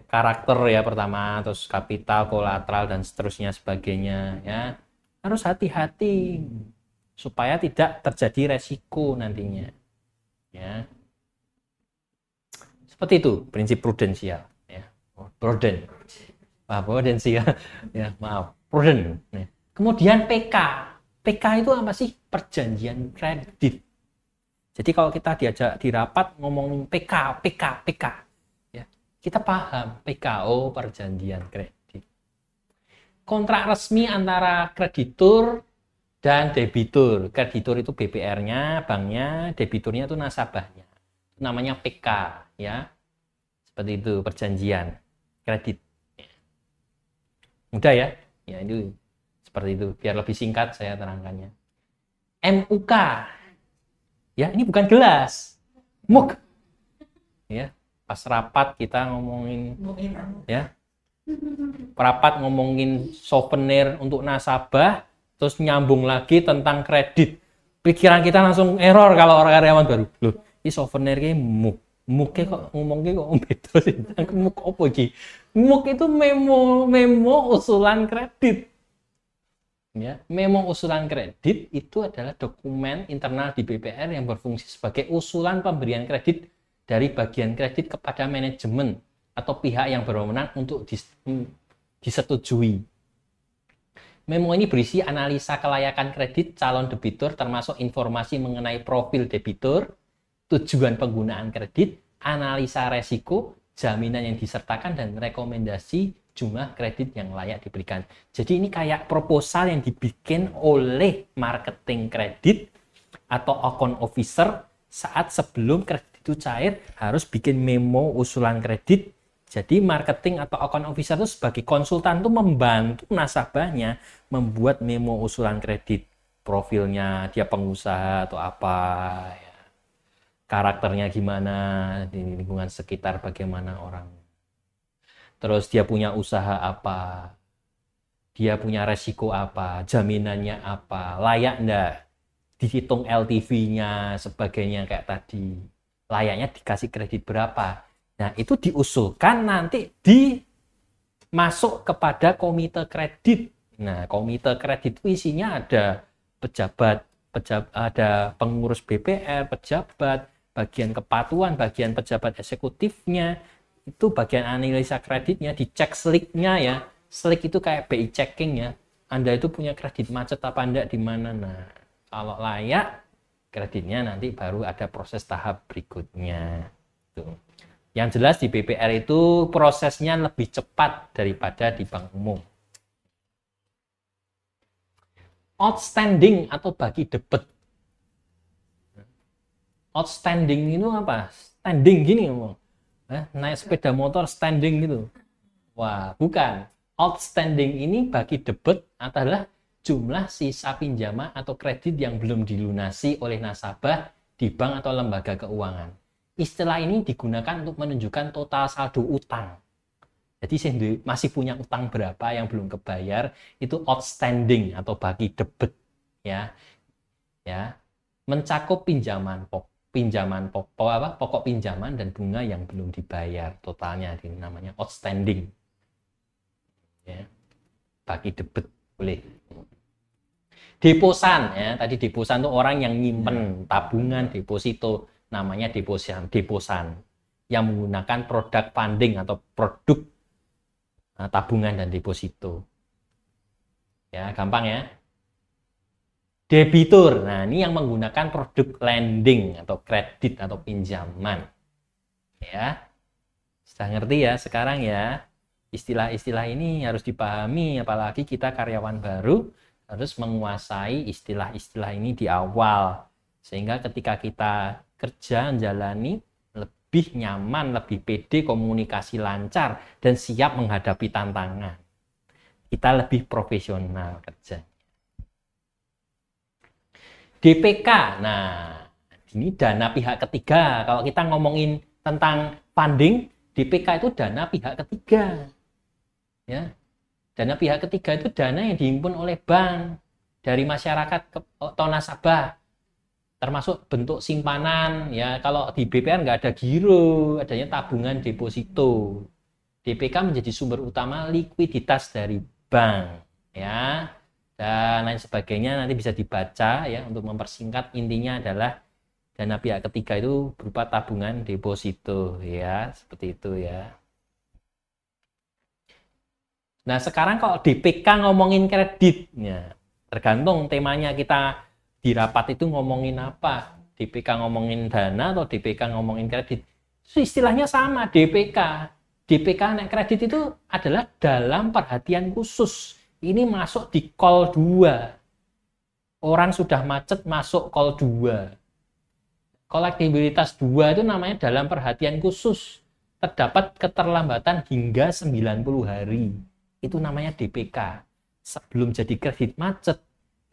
karakter ya pertama, terus kapital, kolateral dan seterusnya sebagainya ya. Harus hati-hati supaya tidak terjadi resiko nantinya. Ya. Seperti itu prinsip prudensial ya. Prudent. Prudensial. Ya, maaf. Prudent. Ya. Kemudian PK. PK itu apa sih? Perjanjian kredit. Jadi kalau kita diajak di rapat ngomongin PK. Ya. Kita paham PKO perjanjian kredit. Kontrak resmi antara kreditur dan debitur. Kreditur itu BPR-nya, banknya, debiturnya itu nasabahnya. Itu namanya PK, ya. Seperti itu perjanjian kredit. Mudah ya? Ya itu seperti itu. Biar lebih singkat saya terangkannya. MUK. Ya, ini bukan gelas. MUK. Ya, pas rapat kita ngomongin ya. Rapat ngomongin souvenir untuk nasabah, terus nyambung lagi tentang kredit. Pikiran kita langsung error kalau orang karyawan baru. Loh, ini souvenir ki MUK. MUK kok ngomongnya kok beda sih. MUK apa iki? MUK itu memo usulan kredit. Ya, memo usulan kredit itu adalah dokumen internal di BPR yang berfungsi sebagai usulan pemberian kredit dari bagian kredit kepada manajemen atau pihak yang berwenang untuk disetujui. Memo ini berisi analisa kelayakan kredit calon debitur termasuk informasi mengenai profil debitur, tujuan penggunaan kredit, analisa resiko, jaminan yang disertakan, dan rekomendasi jumlah kredit yang layak diberikan. Jadi ini kayak proposal yang dibikin oleh marketing kredit atau account officer saat sebelum kredit itu cair harus bikin memo usulan kredit. Jadi marketing atau account officer itu sebagai konsultan itu membantu nasabahnya membuat memo usulan kredit. Profilnya, dia pengusaha atau apa, ya. Karakternya gimana, di lingkungan sekitar bagaimana orang. Terus dia punya usaha apa, dia punya resiko apa, jaminannya apa, layak enggak, dihitung LTV-nya, sebagainya kayak tadi. Layaknya dikasih kredit berapa. Nah, itu diusulkan nanti masuk kepada komite kredit. Nah, komite kredit itu isinya ada pejabat, ada pengurus BPR, pejabat, bagian kepatuan, bagian pejabat eksekutifnya, itu bagian analisa kreditnya, dicek slick-nya ya. Slick itu kayak BI checking ya. Anda itu punya kredit macet apa enggak di mana. Nah, kalau layak kreditnya nanti baru ada proses tahap berikutnya. Tuh. Yang jelas di BPR itu prosesnya lebih cepat daripada di bank umum. Outstanding atau bagi debit. Outstanding itu apa? Standing gini ngomong. Naik sepeda motor standing gitu. Wah, bukan. Outstanding ini bagi debit adalah jumlah sisa pinjaman atau kredit yang belum dilunasi oleh nasabah di bank atau lembaga keuangan. Istilah ini digunakan untuk menunjukkan total saldo utang. Jadi saya masih punya utang berapa yang belum kebayar, itu outstanding atau bagi debit ya. Ya. Mencakup pokok pinjaman dan bunga yang belum dibayar, totalnya ini namanya outstanding. Ya. Bagi debit boleh. Deposan ya, tadi deposan itu orang yang nyimpen tabungan, deposito, namanya deposan yang menggunakan produk funding atau produk tabungan dan deposito. Ya, gampang ya. Debitur. Nah, ini yang menggunakan produk lending atau kredit atau pinjaman. Ya. Sudah ngerti ya sekarang ya. Istilah-istilah ini harus dipahami, apalagi kita karyawan baru harus menguasai istilah-istilah ini di awal. Sehingga ketika kita kerja menjalani lebih nyaman, lebih pede, komunikasi lancar, dan siap menghadapi tantangan. Kita lebih profesional kerja. DPK. Nah, ini dana pihak ketiga. Kalau kita ngomongin tentang funding, DPK itu dana pihak ketiga. Ya. Dana pihak ketiga itu dana yang dihimpun oleh bank dari masyarakat atau nasabah. Termasuk bentuk simpanan, ya. Kalau di BPR nggak ada giro, adanya tabungan deposito. DPK menjadi sumber utama likuiditas dari bank, ya, dan lain sebagainya. Nanti bisa dibaca, ya, untuk mempersingkat. Intinya adalah dana pihak ketiga itu berupa tabungan deposito, ya, seperti itu, ya. Nah, sekarang kalau DPK ngomongin kreditnya, tergantung temanya kita di rapat itu ngomongin apa. DPK ngomongin dana atau DPK ngomongin kredit. Istilahnya sama, DPK. DPK naik kredit itu adalah dalam perhatian khusus. Ini masuk di call 2. Orang sudah macet masuk call 2. Kolektibilitas 2 itu namanya dalam perhatian khusus. Terdapat keterlambatan hingga 90 hari. Itu namanya DPK. Sebelum jadi kredit macet,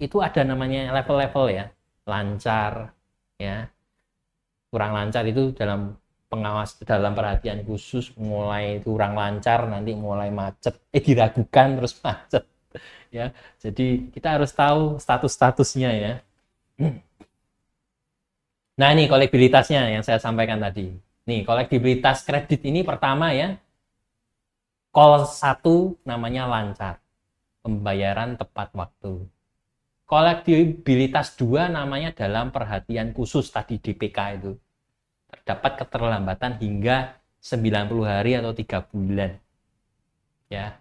itu ada namanya level-level, ya. Lancar, ya. Kurang lancar itu dalam pengawas, dalam perhatian khusus, mulai kurang lancar, nanti mulai macet, diragukan terus macet, ya. Jadi kita harus tahu status-statusnya, ya. Nah, ini kolektibilitasnya yang saya sampaikan tadi. Nih, kolektibilitas kredit ini pertama, ya. Call 1 namanya lancar, pembayaran tepat waktu. Kolektibilitas 2 namanya dalam perhatian khusus, tadi DPK itu. Terdapat keterlambatan hingga 90 hari atau 3 bulan. Ya.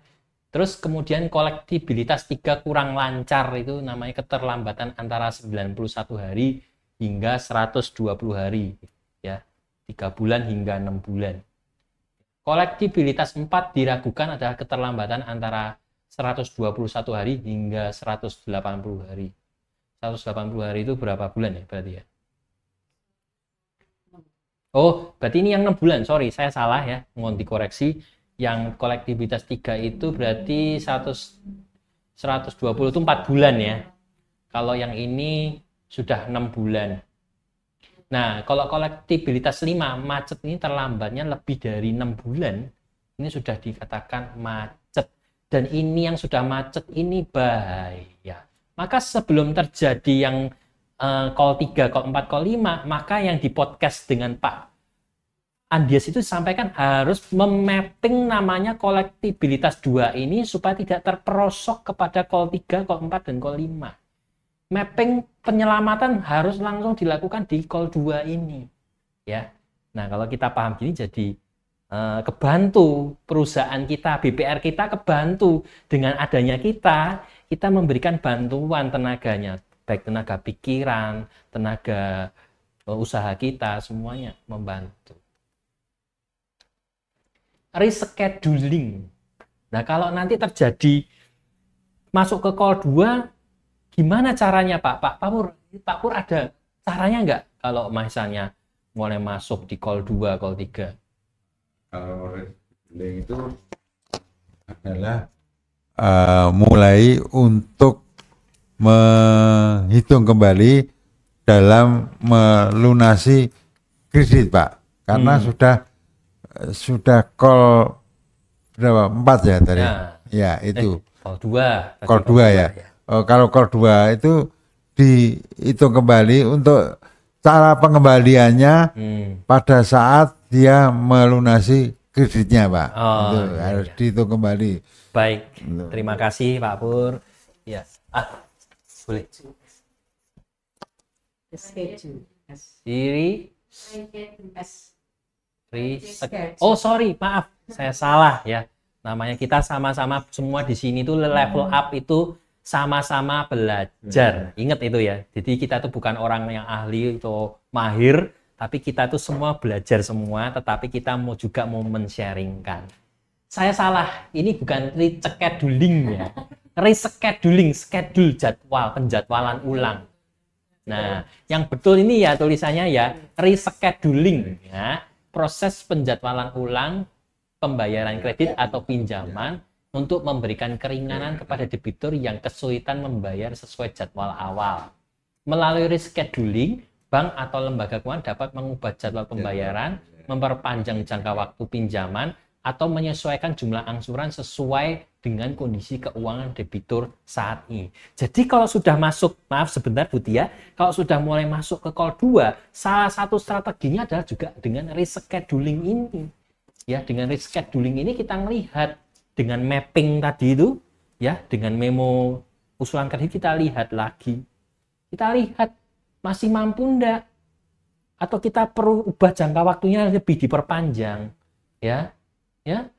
Terus kemudian kolektibilitas 3 kurang lancar itu namanya keterlambatan antara 91 hari hingga 120 hari. Ya. 3 bulan hingga 6 bulan. Kolektibilitas 4 diragukan adalah keterlambatan antara 121 hari hingga 180 hari. 180 hari itu berapa bulan, ya, berarti, ya? Oh, berarti ini yang 6 bulan. Sorry, saya salah, ya. Mohon dikoreksi. Yang kolektibilitas 3 itu berarti 120 itu 4 bulan, ya. Kalau yang ini sudah 6 bulan. Nah, kalau kolektibilitas 5, macet ini terlambatnya lebih dari 6 bulan, ini sudah dikatakan macet. Dan ini yang sudah macet ini bahaya. Maka sebelum terjadi yang call 3, call 4, call 5, maka yang di podcast dengan Pak Andias itu disampaikan harus memapping namanya kolektibilitas 2 ini supaya tidak terperosok kepada call 3, call 4, dan call 5. Mapping penyelamatan harus langsung dilakukan di call 2 ini. Ya. Nah, kalau kita paham gini jadi kebantu perusahaan kita, BPR kita kebantu dengan adanya kita memberikan bantuan tenaganya, baik tenaga pikiran, tenaga usaha kita, semuanya membantu. Rescheduling. Nah, kalau nanti terjadi masuk ke call 2, gimana caranya, Pak? Pak Pur ada caranya nggak kalau misalnya mulai masuk di call 2, call 3? Kalau rescheduling itu adalah mulai untuk menghitung kembali dalam melunasi kredit, Pak. Karena sudah call berapa? 4 ya tadi. Nah, ya, itu. Call 2. Call 2 ya. Kalau call 2 itu dihitung kembali untuk cara pengembaliannya pada saat dia melunasi kreditnya, Pak. Itu harus dihitung kembali. Baik, terima kasih Pak Pur. Ya, boleh. Oh, sorry, maaf, saya salah, ya. Namanya kita sama-sama semua di sini tuh level up itu sama-sama belajar. Ingat itu, ya. Jadi kita tuh bukan orang yang ahli atau mahir, tapi kita tuh semua belajar semua, tetapi kita juga mau men-sharingkan. Saya salah, ini bukan rescheduling, ya. Rescheduling, schedule, jadwal, penjadwalan ulang. Nah, yang betul ini ya tulisannya ya rescheduling, ya. Proses penjadwalan ulang pembayaran kredit atau pinjaman untuk memberikan keringanan kepada debitur yang kesulitan membayar sesuai jadwal awal. Melalui rescheduling, bank atau lembaga keuangan dapat mengubah jadwal pembayaran, memperpanjang jangka waktu pinjaman, atau menyesuaikan jumlah angsuran sesuai dengan kondisi keuangan debitur saat ini. Jadi kalau sudah masuk, maaf sebentar Bu Tia, kalau sudah mulai masuk ke call 2, salah satu strateginya adalah juga dengan rescheduling ini. Ya, dengan rescheduling ini kita melihat dengan mapping tadi itu, ya, dengan memo usulan kredit kita lihat lagi. Kita lihat masih mampu enggak, atau kita perlu ubah jangka waktunya lebih diperpanjang, ya,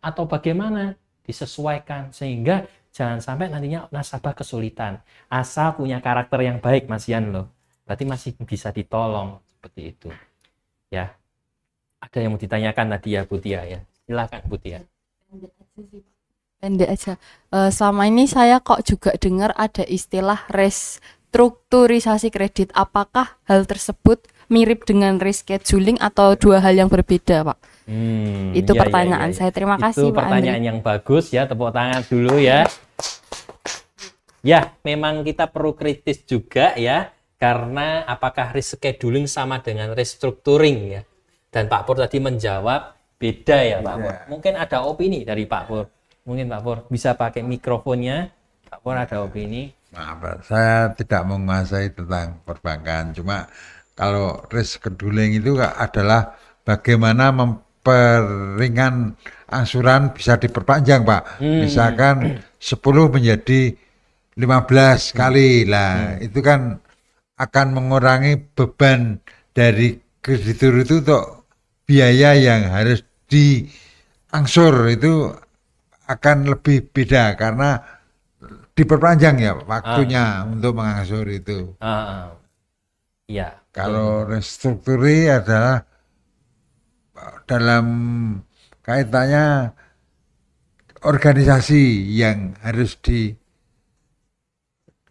atau bagaimana, disesuaikan sehingga jangan sampai nantinya nasabah kesulitan. Asal punya karakter yang baik, Mas Yan loh, berarti masih bisa ditolong seperti itu, ya. Ada yang mau ditanyakan tadi ya Bu Tia ya, silakan Bu Tia. Pendek aja. Selama ini saya kok juga dengar ada istilah restrukturisasi kredit. Apakah hal tersebut mirip dengan rescheduling atau dua hal yang berbeda, Pak? Itu pertanyaan saya. Terima kasih, Pak Andri. Itu pertanyaan yang bagus ya, tepuk tangan dulu ya. Ya, memang kita perlu kritis juga ya, karena apakah rescheduling sama dengan restructuring ya? Dan Pak Pur tadi menjawab beda ya, Pak Pur. Mungkin ada opini dari Pak Pur. Mungkin Pak Pur bisa pakai mikrofonnya. Pak Pur ada opini. Maaf, saya tidak menguasai tentang perbankan. Cuma kalau rescheduling itu adalah bagaimana memperingan angsuran bisa diperpanjang, Pak. Misalkan 10 menjadi 15 kali lah. Itu kan akan mengurangi beban dari kreditur itu untuk biaya yang harus diangsur itu akan lebih beda karena diperpanjang ya waktunya untuk mengangsur itu. Ya. Kalau restrukturi adalah dalam kaitannya organisasi yang harus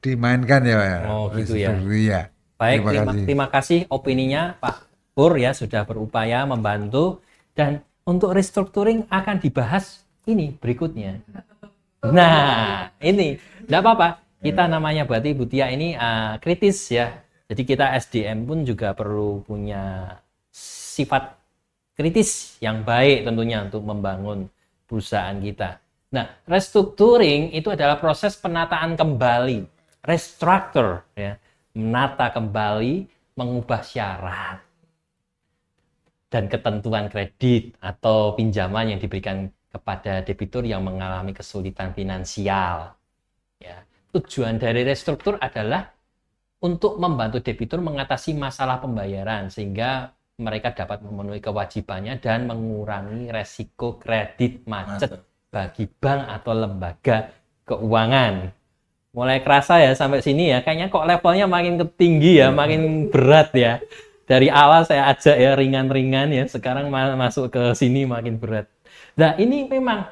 dimainkan ya Pak. Oh gitu ya. Ya. Baik, terima kasih opininya Pak Pur ya, sudah berupaya membantu. Dan untuk restructuring akan dibahas ini berikutnya. Nah, ini tidak apa-apa. Kita namanya berarti Bu Tia ini kritis ya. Jadi kita SDM pun juga perlu punya sifat kritis yang baik tentunya untuk membangun perusahaan kita. Nah, restructuring itu adalah proses penataan kembali, restructure ya, menata kembali, mengubah syarat dan ketentuan kredit atau pinjaman yang diberikan kepada debitur yang mengalami kesulitan finansial. Ya, tujuan dari restruktur adalah untuk membantu debitur mengatasi masalah pembayaran sehingga mereka dapat memenuhi kewajibannya dan mengurangi resiko kredit macet bagi bank atau lembaga keuangan. Mulai kerasa ya sampai sini ya, kayaknya kok levelnya makin tinggi ya, makin berat ya. Dari awal saya ajak ya ringan-ringan ya, sekarang masuk ke sini makin berat. Nah ini memang,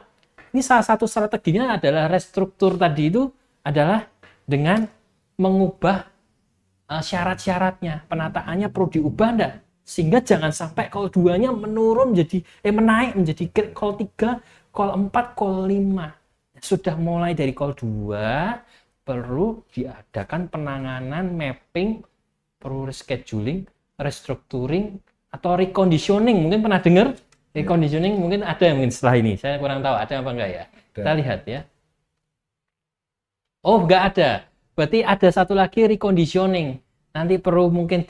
ini salah satu strateginya adalah restruktur tadi itu adalah dengan mengubah syarat-syaratnya, penataannya perlu diubah enggak? Sehingga jangan sampai call 2-nya menurun menjadi menaik menjadi call 3, call 4, call 5. Sudah mulai dari call 2 perlu diadakan penanganan mapping, perlu rescheduling, restructuring atau reconditioning. Mungkin pernah dengar? Reconditioning mungkin ada yang mungkin setelah ini. Saya kurang tahu ada apa enggak ya. Kita lihat ya. Oh, enggak ada. Berarti ada satu lagi reconditioning. Nanti perlu mungkin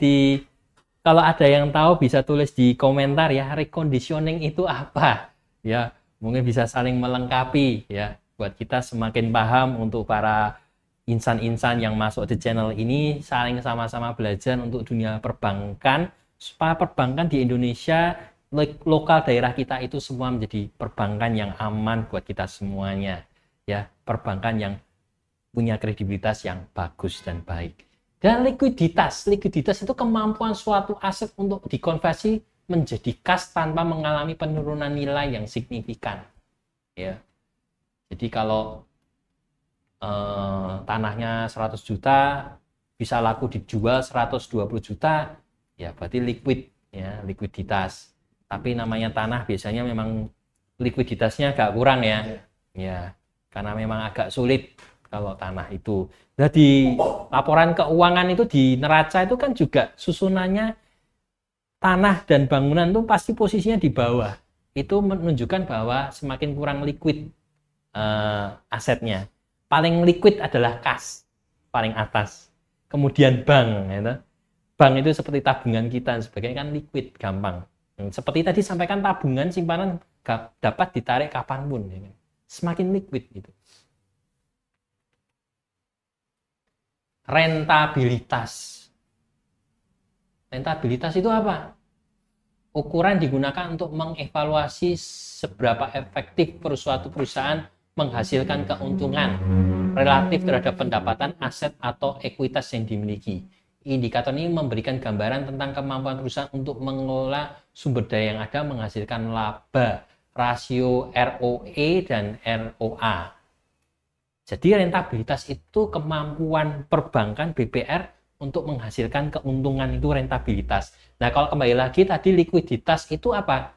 kalau ada yang tahu bisa tulis di komentar ya, reconditioning itu apa? Ya, mungkin bisa saling melengkapi ya, buat kita semakin paham untuk para insan-insan yang masuk di channel ini, saling sama-sama belajar untuk dunia perbankan supaya perbankan di Indonesia, lokal daerah kita itu semua menjadi perbankan yang aman buat kita semuanya ya, perbankan yang punya kredibilitas yang bagus dan baik. Dan likuiditas itu kemampuan suatu aset untuk dikonversi menjadi kas tanpa mengalami penurunan nilai yang signifikan. Ya. Jadi kalau tanahnya 100 juta bisa laku dijual 120 juta, ya berarti liquid ya, likuiditas. Tapi namanya tanah biasanya memang likuiditasnya agak kurang ya. Ya, karena memang agak sulit kalau tanah itu. Jadi laporan keuangan itu di neraca itu kan juga susunannya tanah dan bangunan itu pasti posisinya di bawah. Itu menunjukkan bahwa semakin kurang liquid asetnya. Paling liquid adalah kas, paling atas. Kemudian bank, gitu. Bank itu seperti tabungan kita dan sebagainya kan liquid, gampang. Seperti tadi sampaikan, tabungan simpanan dapat ditarik kapanpun, ya. Semakin liquid gitu. Rentabilitas. Rentabilitas itu apa? Ukuran digunakan untuk mengevaluasi seberapa efektif suatu perusahaan menghasilkan keuntungan relatif terhadap pendapatan, aset, atau ekuitas yang dimiliki. Indikator ini memberikan gambaran tentang kemampuan perusahaan untuk mengelola sumber daya yang ada menghasilkan laba, rasio ROE dan ROA. Jadi rentabilitas itu kemampuan perbankan BPR untuk menghasilkan keuntungan, itu rentabilitas. Nah, kalau kembali lagi tadi likuiditas itu apa?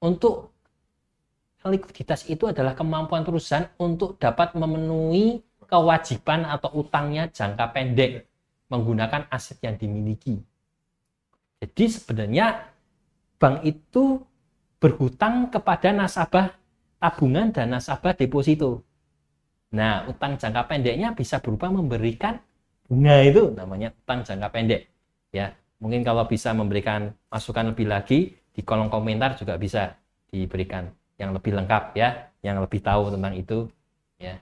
Untuk likuiditas itu adalah kemampuan perusahaan untuk dapat memenuhi kewajiban atau utangnya jangka pendek menggunakan aset yang dimiliki. Jadi sebenarnya bank itu berhutang kepada nasabah tabungan dan nasabah deposito. Nah, utang jangka pendeknya bisa berupa memberikan bunga, itu namanya utang jangka pendek. Ya, mungkin kalau bisa memberikan masukan lebih lagi di kolom komentar juga bisa diberikan yang lebih lengkap ya, yang lebih tahu tentang itu. Ya,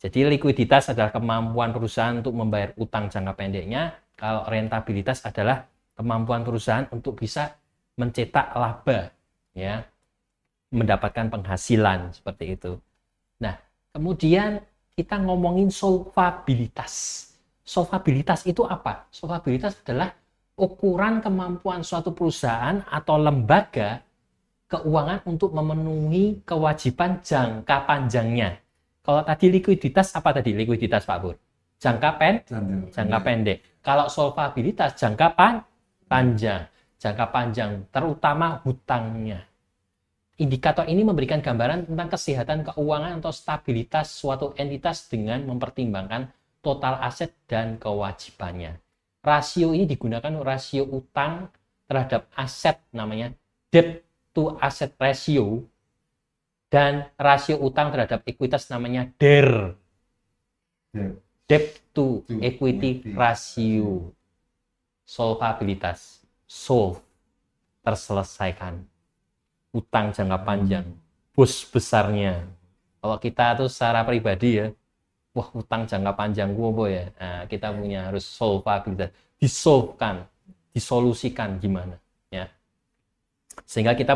jadi likuiditas adalah kemampuan perusahaan untuk membayar utang jangka pendeknya. Kalau rentabilitas adalah kemampuan perusahaan untuk bisa mencetak laba, ya, mendapatkan penghasilan seperti itu. Nah, kemudian kita ngomongin solvabilitas. Solvabilitas itu apa? Solvabilitas adalah ukuran kemampuan suatu perusahaan atau lembaga keuangan untuk memenuhi kewajiban jangka panjangnya. Kalau tadi likuiditas, apa tadi likuiditas Pak Pur? Jangka pendek. Kalau solvabilitas jangka panjang. Jangka panjang, terutama hutangnya. Indikator ini memberikan gambaran tentang kesehatan keuangan atau stabilitas suatu entitas dengan mempertimbangkan total aset dan kewajibannya. Rasio ini digunakan rasio utang terhadap aset, namanya debt to asset ratio, dan rasio utang terhadap ekuitas namanya DER, debt to equity ratio. Solvabilitas, solve, terselesaikan. Utang jangka panjang, bos besarnya. Kalau kita tuh secara pribadi ya, wah utang jangka panjang gue boy ya. Nah, kita punya harus solvabilitas, disolvekan, disolusikan gimana ya. Sehingga kita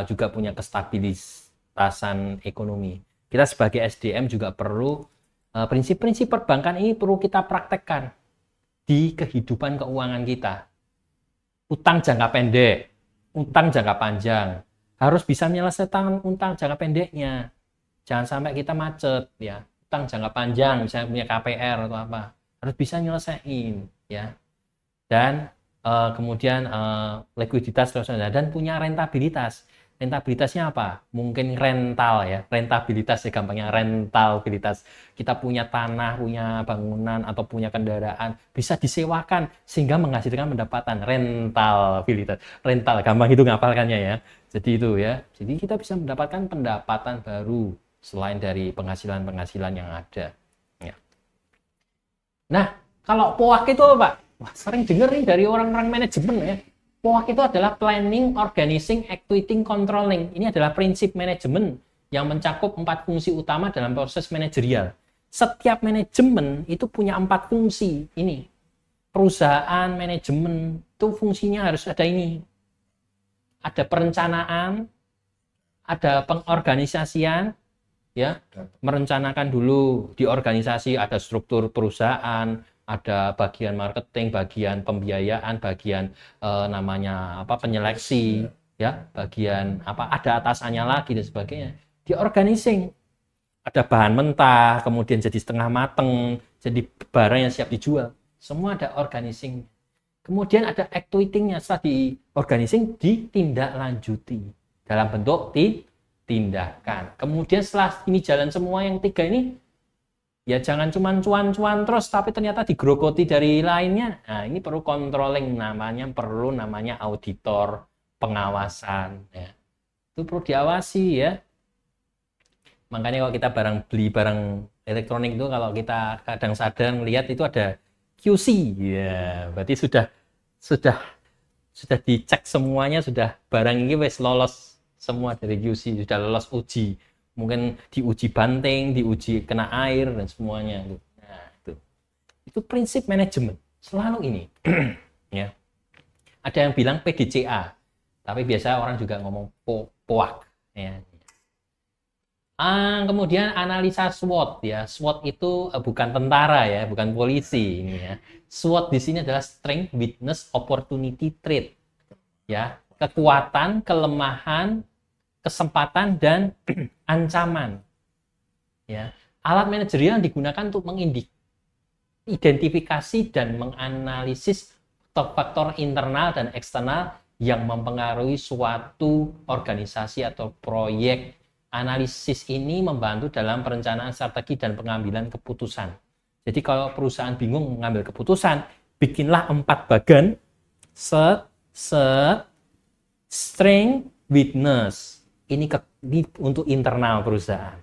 juga punya kestabilitasan ekonomi. Kita sebagai SDM juga perlu prinsip-prinsip perbankan ini perlu kita praktekkan di kehidupan keuangan kita. Utang jangka pendek, utang jangka panjang. Harus bisa menyelesaikan utang jangka pendeknya. Jangan sampai kita macet ya. Utang jangka panjang, misalnya punya KPR atau apa, harus bisa nyelesain ya. Dan kemudian likuiditas dan punya rentabilitas. Rentabilitasnya apa? Mungkin rental ya, rentabilitas ya gampangnya, rentabilitas. Kita punya tanah, punya bangunan atau punya kendaraan, bisa disewakan sehingga menghasilkan pendapatan, rentabilitas. Rental, gampang itu ngapalkannya ya. Jadi itu ya. Jadi kita bisa mendapatkan pendapatan baru selain dari penghasilan-penghasilan yang ada. Ya. Nah, kalau POAK itu apa, Pak? Wah, sering dengar nih dari orang-orang manajemen ya. POAK itu adalah Planning, Organizing, Executing, Controlling. Ini adalah prinsip manajemen yang mencakup 4 fungsi utama dalam proses manajerial. Setiap manajemen itu punya 4 fungsi. Ini perusahaan manajemen itu fungsinya harus ada ini. Ada perencanaan, ada pengorganisasian, ya, merencanakan dulu di organisasi, ada struktur perusahaan, ada bagian marketing, bagian pembiayaan, bagian namanya apa, penyeleksi, ya, bagian apa, ada atasannya lagi dan sebagainya. Di organizing, ada bahan mentah, kemudian jadi setengah mateng, jadi barang yang siap dijual. Semua ada organizing. Kemudian ada executing-nya, setelah di organizing ditindaklanjuti dalam bentuk tindakan. Kemudian setelah ini jalan semua yang 3 ini, ya jangan cuma cuan-cuan terus, tapi ternyata digerogoti dari lainnya. Nah, ini perlu controlling, perlu namanya auditor, pengawasan. Ya. Itu perlu diawasi ya. Makanya kalau kita beli barang elektronik itu, kalau kita kadang sadar melihat itu ada QC, ya berarti sudah dicek semuanya, sudah barang ini wes lolos semua dari QC, sudah lolos uji, mungkin diuji banting, diuji kena air dan semuanya. Nah, itu prinsip manajemen selalu ini. Ya, ada yang bilang PDCA, tapi biasa orang juga ngomong POAK. Ya. Kemudian analisa SWOT ya. SWOT itu bukan tentara ya, bukan polisi ini ya. SWOT di sini adalah strength, weakness, opportunity, threat. Ya, kekuatan, kelemahan, kesempatan dan ancaman. Ya. Alat manajerial digunakan untuk mengidentifikasi dan menganalisis faktor internal dan eksternal yang mempengaruhi suatu organisasi atau proyek. Analisis ini membantu dalam perencanaan strategi dan pengambilan keputusan. Jadi kalau perusahaan bingung mengambil keputusan, bikinlah 4 bagan. Strength, weakness. Ini untuk internal perusahaan.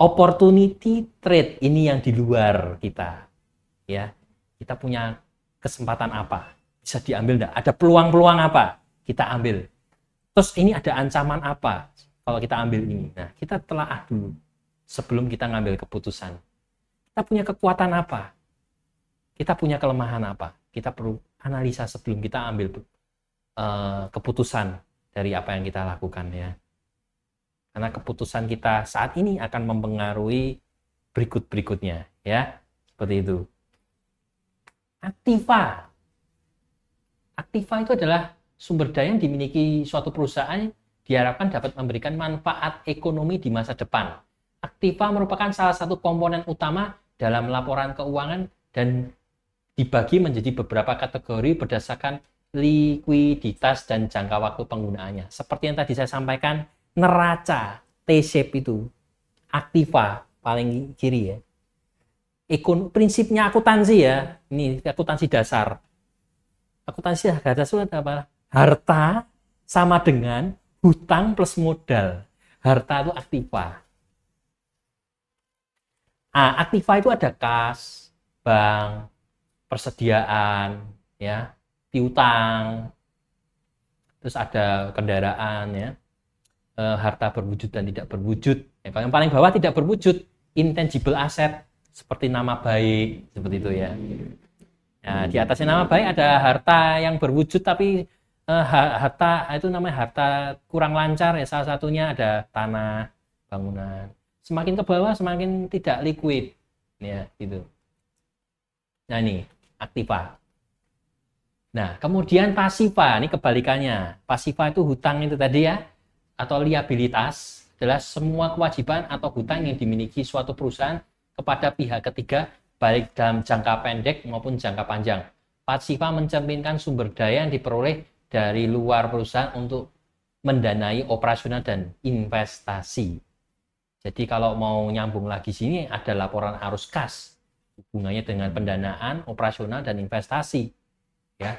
Opportunity, threat. Ini yang di luar kita. Ya, kita punya kesempatan apa? Bisa diambil enggak? Ada peluang-peluang apa? Kita ambil. Terus ini ada ancaman apa? Kalau kita ambil ini, nah kita telaah dulu sebelum kita ngambil keputusan. Kita punya kekuatan apa? Kita punya kelemahan apa? Kita perlu analisa sebelum kita ambil keputusan dari apa yang kita lakukan ya. Karena keputusan kita saat ini akan mempengaruhi berikutnya ya. Seperti itu. Aktiva. Aktiva itu adalah sumber daya yang dimiliki suatu perusahaan, diharapkan dapat memberikan manfaat ekonomi di masa depan. Aktiva merupakan salah satu komponen utama dalam laporan keuangan dan dibagi menjadi beberapa kategori berdasarkan likuiditas dan jangka waktu penggunaannya. Seperti yang tadi saya sampaikan, neraca T-shape itu, aktiva paling kiri ya. Prinsipnya akuntansi ya, ini akuntansi dasar. Akuntansi dasar itu apa? Harta sama dengan hutang plus modal. Harta itu aktiva. Aktiva itu ada kas, bank, persediaan, ya, piutang, terus ada kendaraan, ya, harta berwujud dan tidak berwujud. Ya, yang paling bawah tidak berwujud, intangible asset, seperti nama baik, seperti itu ya. Nah, di atasnya nama baik ada harta yang berwujud tapi harta itu namanya harta kurang lancar ya, salah satunya ada tanah, bangunan. Semakin ke bawah semakin tidak liquid ya gitu. Nah ini aktiva. Nah kemudian pasiva, ini kebalikannya. Pasiva itu hutang itu tadi ya, atau liabilitas adalah semua kewajiban atau hutang yang dimiliki suatu perusahaan kepada pihak ketiga baik dalam jangka pendek maupun jangka panjang. Pasiva mencerminkan sumber daya yang diperoleh dari luar perusahaan untuk mendanai operasional dan investasi. Jadi kalau mau nyambung lagi sini ada laporan arus kas, hubungannya dengan pendanaan, operasional dan investasi. Ya,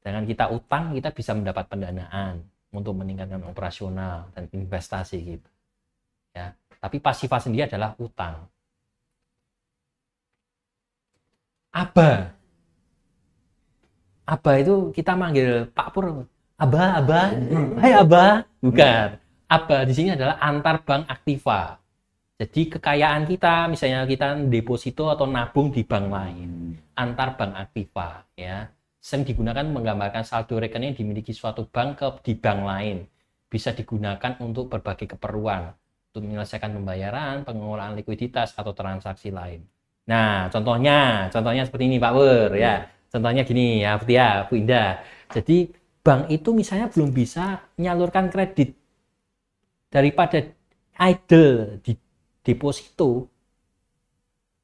dengan kita utang kita bisa mendapat pendanaan untuk meningkatkan operasional dan investasi gitu. Ya, tapi pasiva sendiri adalah utang. Aba itu kita manggil Pak Pur, Aba, hai Aba, bukan. Aba di sini adalah antar bank aktiva. Jadi kekayaan kita, misalnya kita deposito atau nabung di bank lain, antar bank aktiva, ya, sering digunakan menggambarkan saldo rekening yang dimiliki suatu bank di bank lain. Bisa digunakan untuk berbagai keperluan, untuk menyelesaikan pembayaran, pengelolaan likuiditas atau transaksi lain. Nah, contohnya seperti ini Pak Pur, ya. Contohnya gini ya, Bu Indah. Jadi bank itu misalnya belum bisa menyalurkan kredit daripada idle di deposito.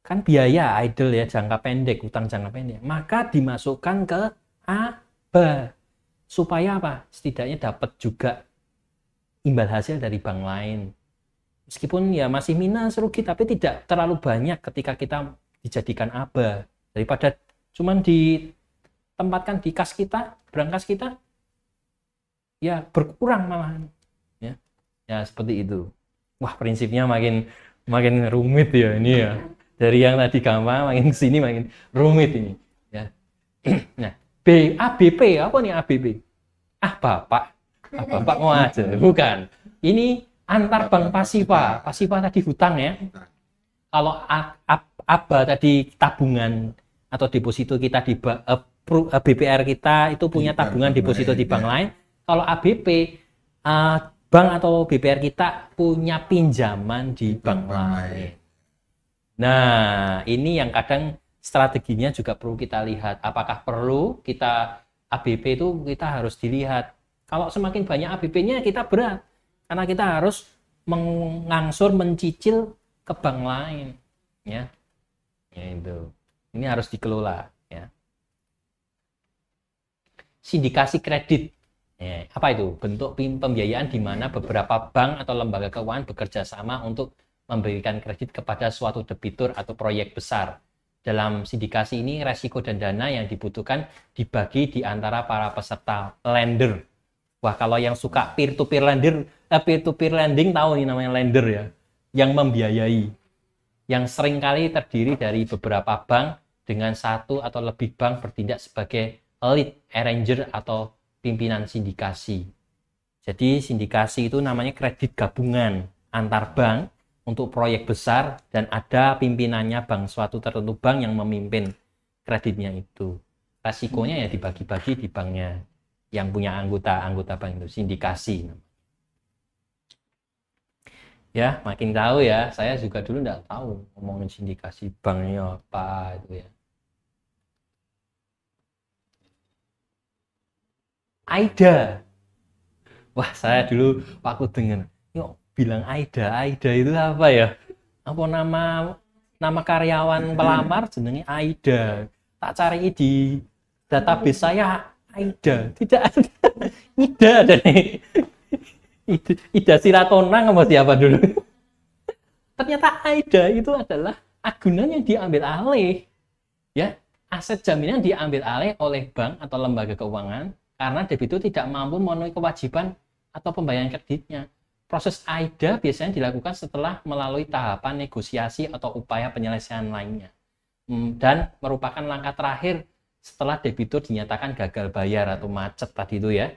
Kan biaya idle ya, jangka pendek, utang jangka pendek. Maka dimasukkan ke ABA. Supaya apa? Setidaknya dapat juga imbal hasil dari bank lain. Meskipun ya masih minus rugi, tapi tidak terlalu banyak ketika kita dijadikan aba. Daripada cuman ditempatkan di kas kita, berangkas kita, ya berkurang malahan. Ya seperti itu. Wah, prinsipnya makin rumit ya ini ya. Dari yang tadi gampang makin kesini makin rumit ini. Ya. Nah, ABP apa nih ABP? Bapak mau aja, bukan. Ini antar bank pasifa tadi hutang ya. Kalau aba tadi tabungan atau deposito kita di BPR kita itu punya tabungan deposito di bank lain. Kalau ABP bank atau BPR kita punya pinjaman di bank lain. Nah, ini yang kadang strateginya juga perlu kita lihat. Apakah perlu kita ABP itu kita harus dilihat. Kalau semakin banyak ABP-nya kita berat. Karena kita harus mengangsur, mencicil ke bank lain. Ya itu. Ini harus dikelola. Ya. Sindikasi kredit. Apa itu? Bentuk pembiayaan di mana beberapa bank atau lembaga keuangan bekerja sama untuk memberikan kredit kepada suatu debitur atau proyek besar. Dalam sindikasi ini, resiko dan dana yang dibutuhkan dibagi di antara para peserta lender. Wah, kalau yang suka peer-to-peer lending tahu nih namanya lender ya, yang membiayai. Yang seringkali terdiri dari beberapa bank dengan satu atau lebih bank bertindak sebagai lead arranger atau pimpinan sindikasi. Jadi sindikasi itu namanya kredit gabungan antar bank untuk proyek besar dan ada pimpinannya bank suatu tertentu bank yang memimpin kreditnya itu. Resikonya ya dibagi-bagi di banknya yang punya anggota bank itu, sindikasi. Ya, makin tahu ya. Saya juga dulu nggak tahu ngomongin sindikasi banknya apa itu ya. AIDA. Wah, saya dulu waktu dengar, yuk bilang AIDA itu apa ya? Apa nama karyawan pelamar jenenge AIDA. Tak cari di database saya AIDA, tidak ada. Ida ada nih. Ida Siratonang apa siapa dulu? Ternyata AIDA itu adalah agunan yang diambil alih. Ya, aset jaminan diambil alih oleh bank atau lembaga keuangan karena debitur tidak mampu memenuhi kewajiban atau pembayaran kreditnya. Proses AIDA biasanya dilakukan setelah melalui tahapan negosiasi atau upaya penyelesaian lainnya. Dan merupakan langkah terakhir setelah debitur dinyatakan gagal bayar atau macet tadi itu ya.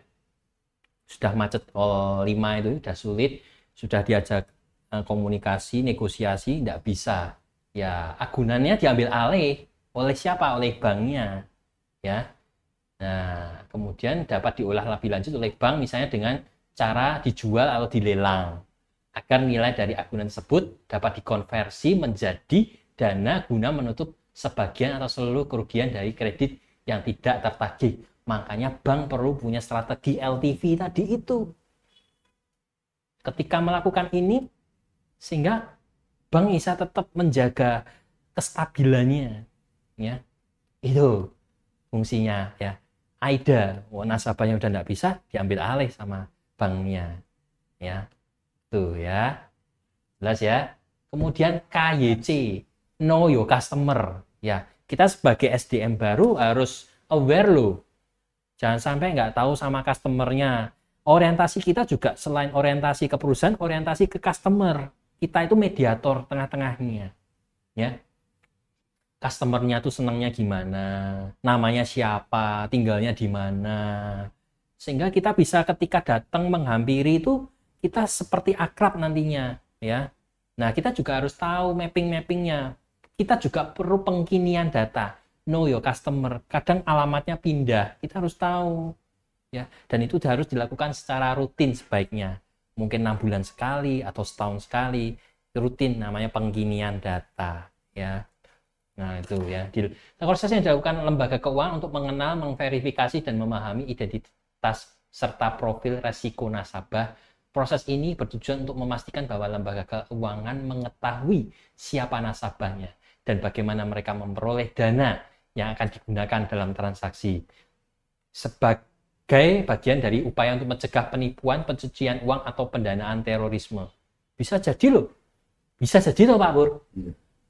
Sudah macet 5 itu sudah sulit, sudah diajak komunikasi, negosiasi, tidak bisa. Ya, agunannya diambil alih oleh siapa? Oleh banknya. Ya. Nah, kemudian dapat diolah lebih lanjut oleh bank misalnya dengan cara dijual atau dilelang agar nilai dari agunan tersebut dapat dikonversi menjadi dana guna menutup sebagian atau seluruh kerugian dari kredit yang tidak tertagih. Makanya bank perlu punya strategi LTV tadi itu. Ketika melakukan ini sehingga bank bisa tetap menjaga kestabilannya, ya. Itu fungsinya ya. AIDA, nasabahnya udah nggak bisa, diambil alih sama banknya, ya, tuh ya, jelas ya. Kemudian KYC, Know Your Customer, ya, kita sebagai SDM baru harus aware loh, jangan sampai nggak tahu sama customernya. Orientasi kita juga selain orientasi ke perusahaan, orientasi ke customer, kita itu mediator tengah-tengahnya, ya. Customernya tuh senangnya gimana, namanya siapa, tinggalnya di mana, sehingga kita bisa ketika datang menghampiri itu kita seperti akrab nantinya, ya. Nah, kita juga harus tahu mappingnya. Kita juga perlu pengkinian data, know your customer. Kadang alamatnya pindah, kita harus tahu, ya. Dan itu harus dilakukan secara rutin sebaiknya, mungkin 6 bulan sekali atau setahun sekali, rutin namanya pengkinian data, ya. Nah itu ya, proses yang dilakukan lembaga keuangan untuk mengenal, memverifikasi dan memahami identitas serta profil resiko nasabah. Proses ini bertujuan untuk memastikan bahwa lembaga keuangan mengetahui siapa nasabahnya dan bagaimana mereka memperoleh dana yang akan digunakan dalam transaksi. sebagai bagian dari upaya untuk mencegah penipuan, pencucian uang atau pendanaan terorisme. Bisa jadi loh. Bisa jadi loh Pak Pur.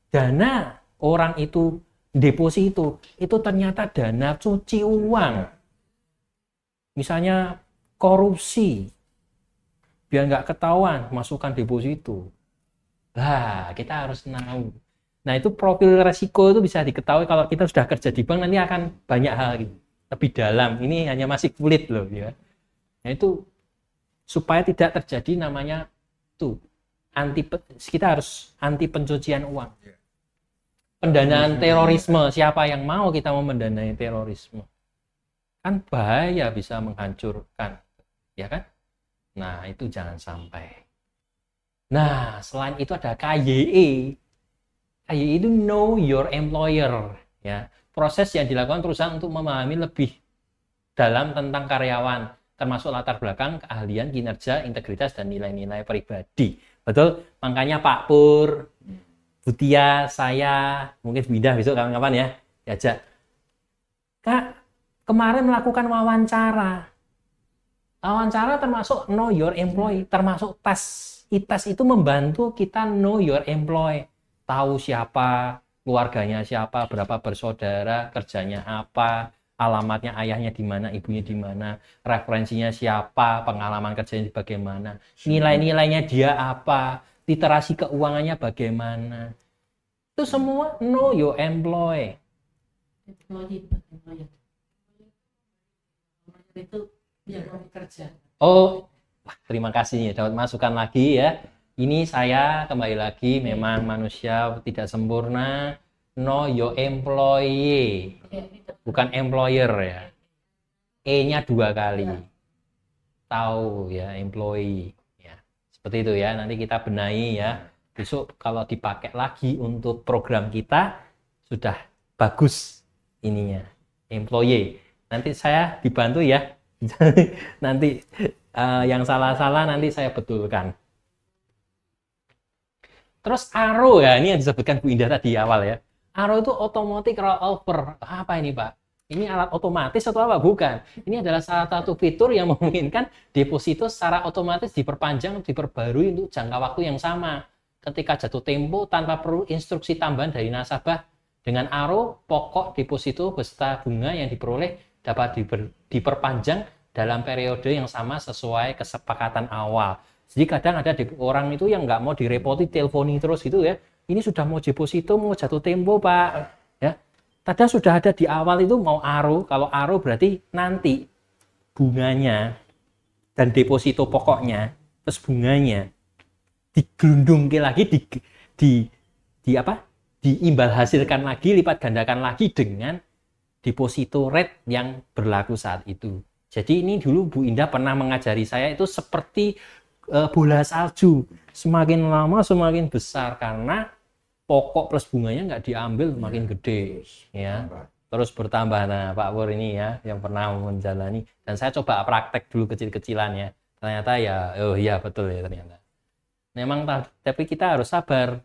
Dana orang itu deposito itu ternyata dana cuci uang. Misalnya korupsi. Biar nggak ketahuan masukkan deposito. Nah, kita harus tahu. Nah, itu profil resiko itu bisa diketahui kalau kita sudah kerja di bank, nanti akan banyak hal gitu. Lebih dalam. Ini hanya masih kulit loh ya. Nah, itu supaya tidak terjadi namanya tuh kita harus anti pencucian uang. Pendanaan terorisme, siapa yang mau kita mau mendanai terorisme? Kan bahaya, bisa menghancurkan, ya kan? Nah, itu jangan sampai. Nah, selain itu ada KYE. KYE itu know your employer, ya. Proses yang dilakukan perusahaan untuk memahami lebih dalam tentang karyawan, termasuk latar belakang, keahlian, kinerja, integritas, dan nilai-nilai pribadi. Betul? Makanya Pak Pur, Butia, saya, mungkin Binda besok kapan-kapan ya, diajak. Kak, kemarin melakukan wawancara. Wawancara termasuk know your employee, termasuk tes. ITES itu membantu kita know your employee. Tahu siapa, keluarganya siapa, berapa bersaudara, kerjanya apa, alamatnya ayahnya di mana, ibunya di mana, referensinya siapa, pengalaman kerjanya bagaimana, nilai-nilainya dia apa, literasi keuangannya bagaimana. Itu semua know your employee. Itu biar kerja. Oh, terima kasih ya, dapat masukan lagi ya. Ini saya kembali lagi, memang manusia tidak sempurna. Know your employee, bukan employer ya. E-nya 2 kali. Tahu ya, employee. Ya, seperti itu ya. Nanti kita benahi ya. Besok kalau dipakai lagi untuk program kita sudah bagus ininya. Employee. Nanti saya dibantu ya. Nanti yang salah-salah nanti saya betulkan. Terus ARO ya, ini yang disebutkan Bu Indah tadi awal ya. ARO itu automatic rollover. Apa ini Pak? Ini alat otomatis atau apa? Bukan. Ini adalah salah satu fitur yang memungkinkan deposito secara otomatis diperpanjang, diperbarui untuk jangka waktu yang sama. Ketika jatuh tempo tanpa perlu instruksi tambahan dari nasabah. Dengan ARO, pokok deposito beserta bunga yang diperoleh dapat diperpanjang dalam periode yang sama sesuai kesepakatan awal. Jadi kadang ada orang itu yang nggak mau direpoti, telponi terus gitu ya. Ini sudah mau deposito, mau jatuh tempo Pak. Ya, kadang sudah ada di awal itu mau ARO. Kalau ARO berarti nanti bunganya dan deposito pokoknya plus bunganya digelundungke lagi, diimbal hasilkan lagi, lipat gandakan lagi dengan deposito rate yang berlaku saat itu. Jadi ini dulu Bu Indah pernah mengajari saya itu seperti bola salju, semakin lama semakin besar karena pokok plus bunganya nggak diambil makin gede ya, terus bertambah. Nah Pak Pur ini ya yang pernah menjalani, dan saya coba praktek dulu kecil-kecilan ya, ternyata ya oh iya betul ya ternyata memang. Tapi kita harus sabar,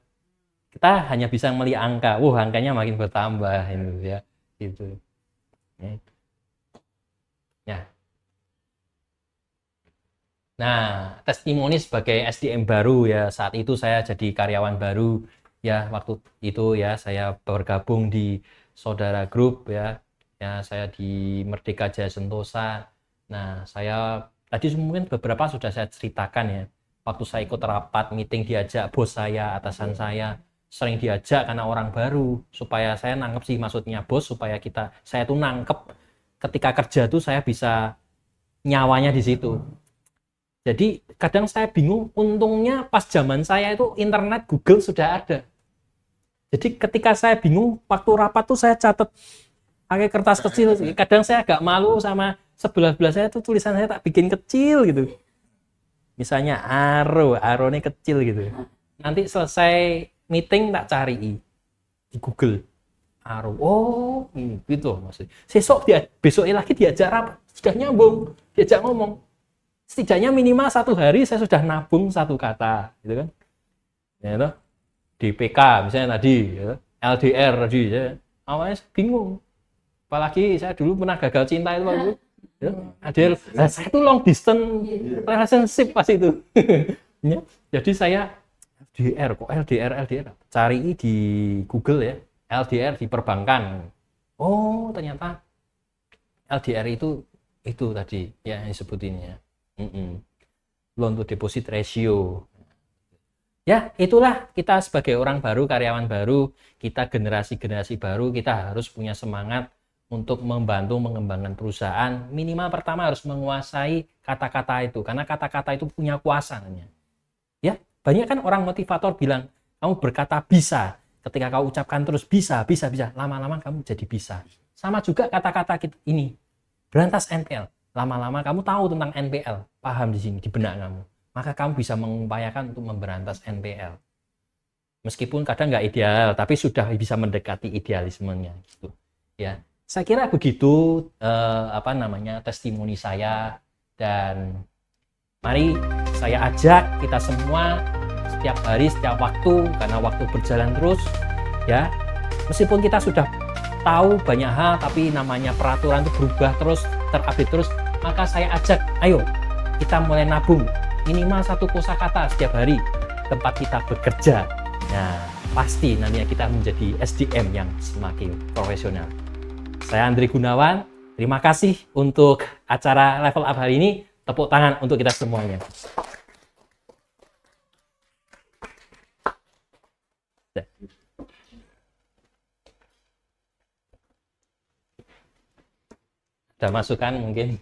kita hanya bisa melihat angka, angkanya makin bertambah ini ya gitu ya. Nah, testimoni sebagai SDM baru ya, saat itu saya jadi karyawan baru ya, waktu itu ya saya bergabung di Saudara Group ya, saya di Merdeka Jaya Sentosa. Nah, saya tadi mungkin beberapa sudah saya ceritakan ya, waktu saya ikut rapat meeting diajak bos saya, atasan saya, sering diajak karena orang baru, supaya saya nangkep sih maksudnya bos, supaya saya tuh nangkep ketika kerja tuh saya bisa nyawanya di situ. Jadi kadang saya bingung, untungnya pas zaman saya itu internet Google sudah ada. Jadi ketika saya bingung, waktu rapat tuh saya catat pakai kertas kecil. Kadang saya agak malu sama sebelah-belah saya tuh, tulisan saya tak bikin kecil gitu. Misalnya ARO ini kecil gitu. Nanti selesai meeting tak cari di Google ARO. Oh, ini gitu maksudnya. Besoknya lagi diajak rapat, sudah nyambung, diajak ngomong. Setidaknya minimal 1 hari saya sudah nabung 1 kata, gitu kan? Ya, itu DPK misalnya tadi, ya, LDR tadi, ya. Awalnya saya bingung. Apalagi saya dulu pernah gagal cinta itu waktu LDR, saya tuh long distance relationship pas itu. Ya, jadi saya LDR, kok LDR, cari di Google ya, LDR di perbankan. Oh, ternyata LDR itu tadi ya yang disebutinnya. Loan to deposit ratio. Ya, itulah kita sebagai orang baru, karyawan baru, kita generasi baru, kita harus punya semangat untuk membantu mengembangkan perusahaan. Minimal pertama harus menguasai kata-kata itu, karena kata-kata itu punya kuasa. Ya, banyak kan orang motivator bilang, kamu berkata bisa, ketika kau ucapkan terus bisa, lama-lama kamu jadi bisa. Sama juga kata-kata ini, berantas NPL. Lama-lama kamu tahu tentang NPL, paham di sini, di benak kamu. Maka kamu bisa mengupayakan untuk memberantas NPL. Meskipun kadang nggak ideal, tapi sudah bisa mendekati idealismenya. Gitu. Ya, saya kira begitu testimoni saya, dan mari saya ajak kita semua setiap hari, setiap waktu, karena waktu berjalan terus, ya. Meskipun kita sudah tahu banyak hal, tapi namanya peraturan itu berubah terus, terupdate terus, maka saya ajak, ayo kita mulai nabung minimal 1 kosakata setiap hari tempat kita bekerja. Nah, pasti nantinya kita menjadi SDM yang semakin profesional. Saya Andri Gunawan, terima kasih untuk acara Level Up hari ini. Tepuk tangan untuk kita semuanya. Ada masukan mungkin?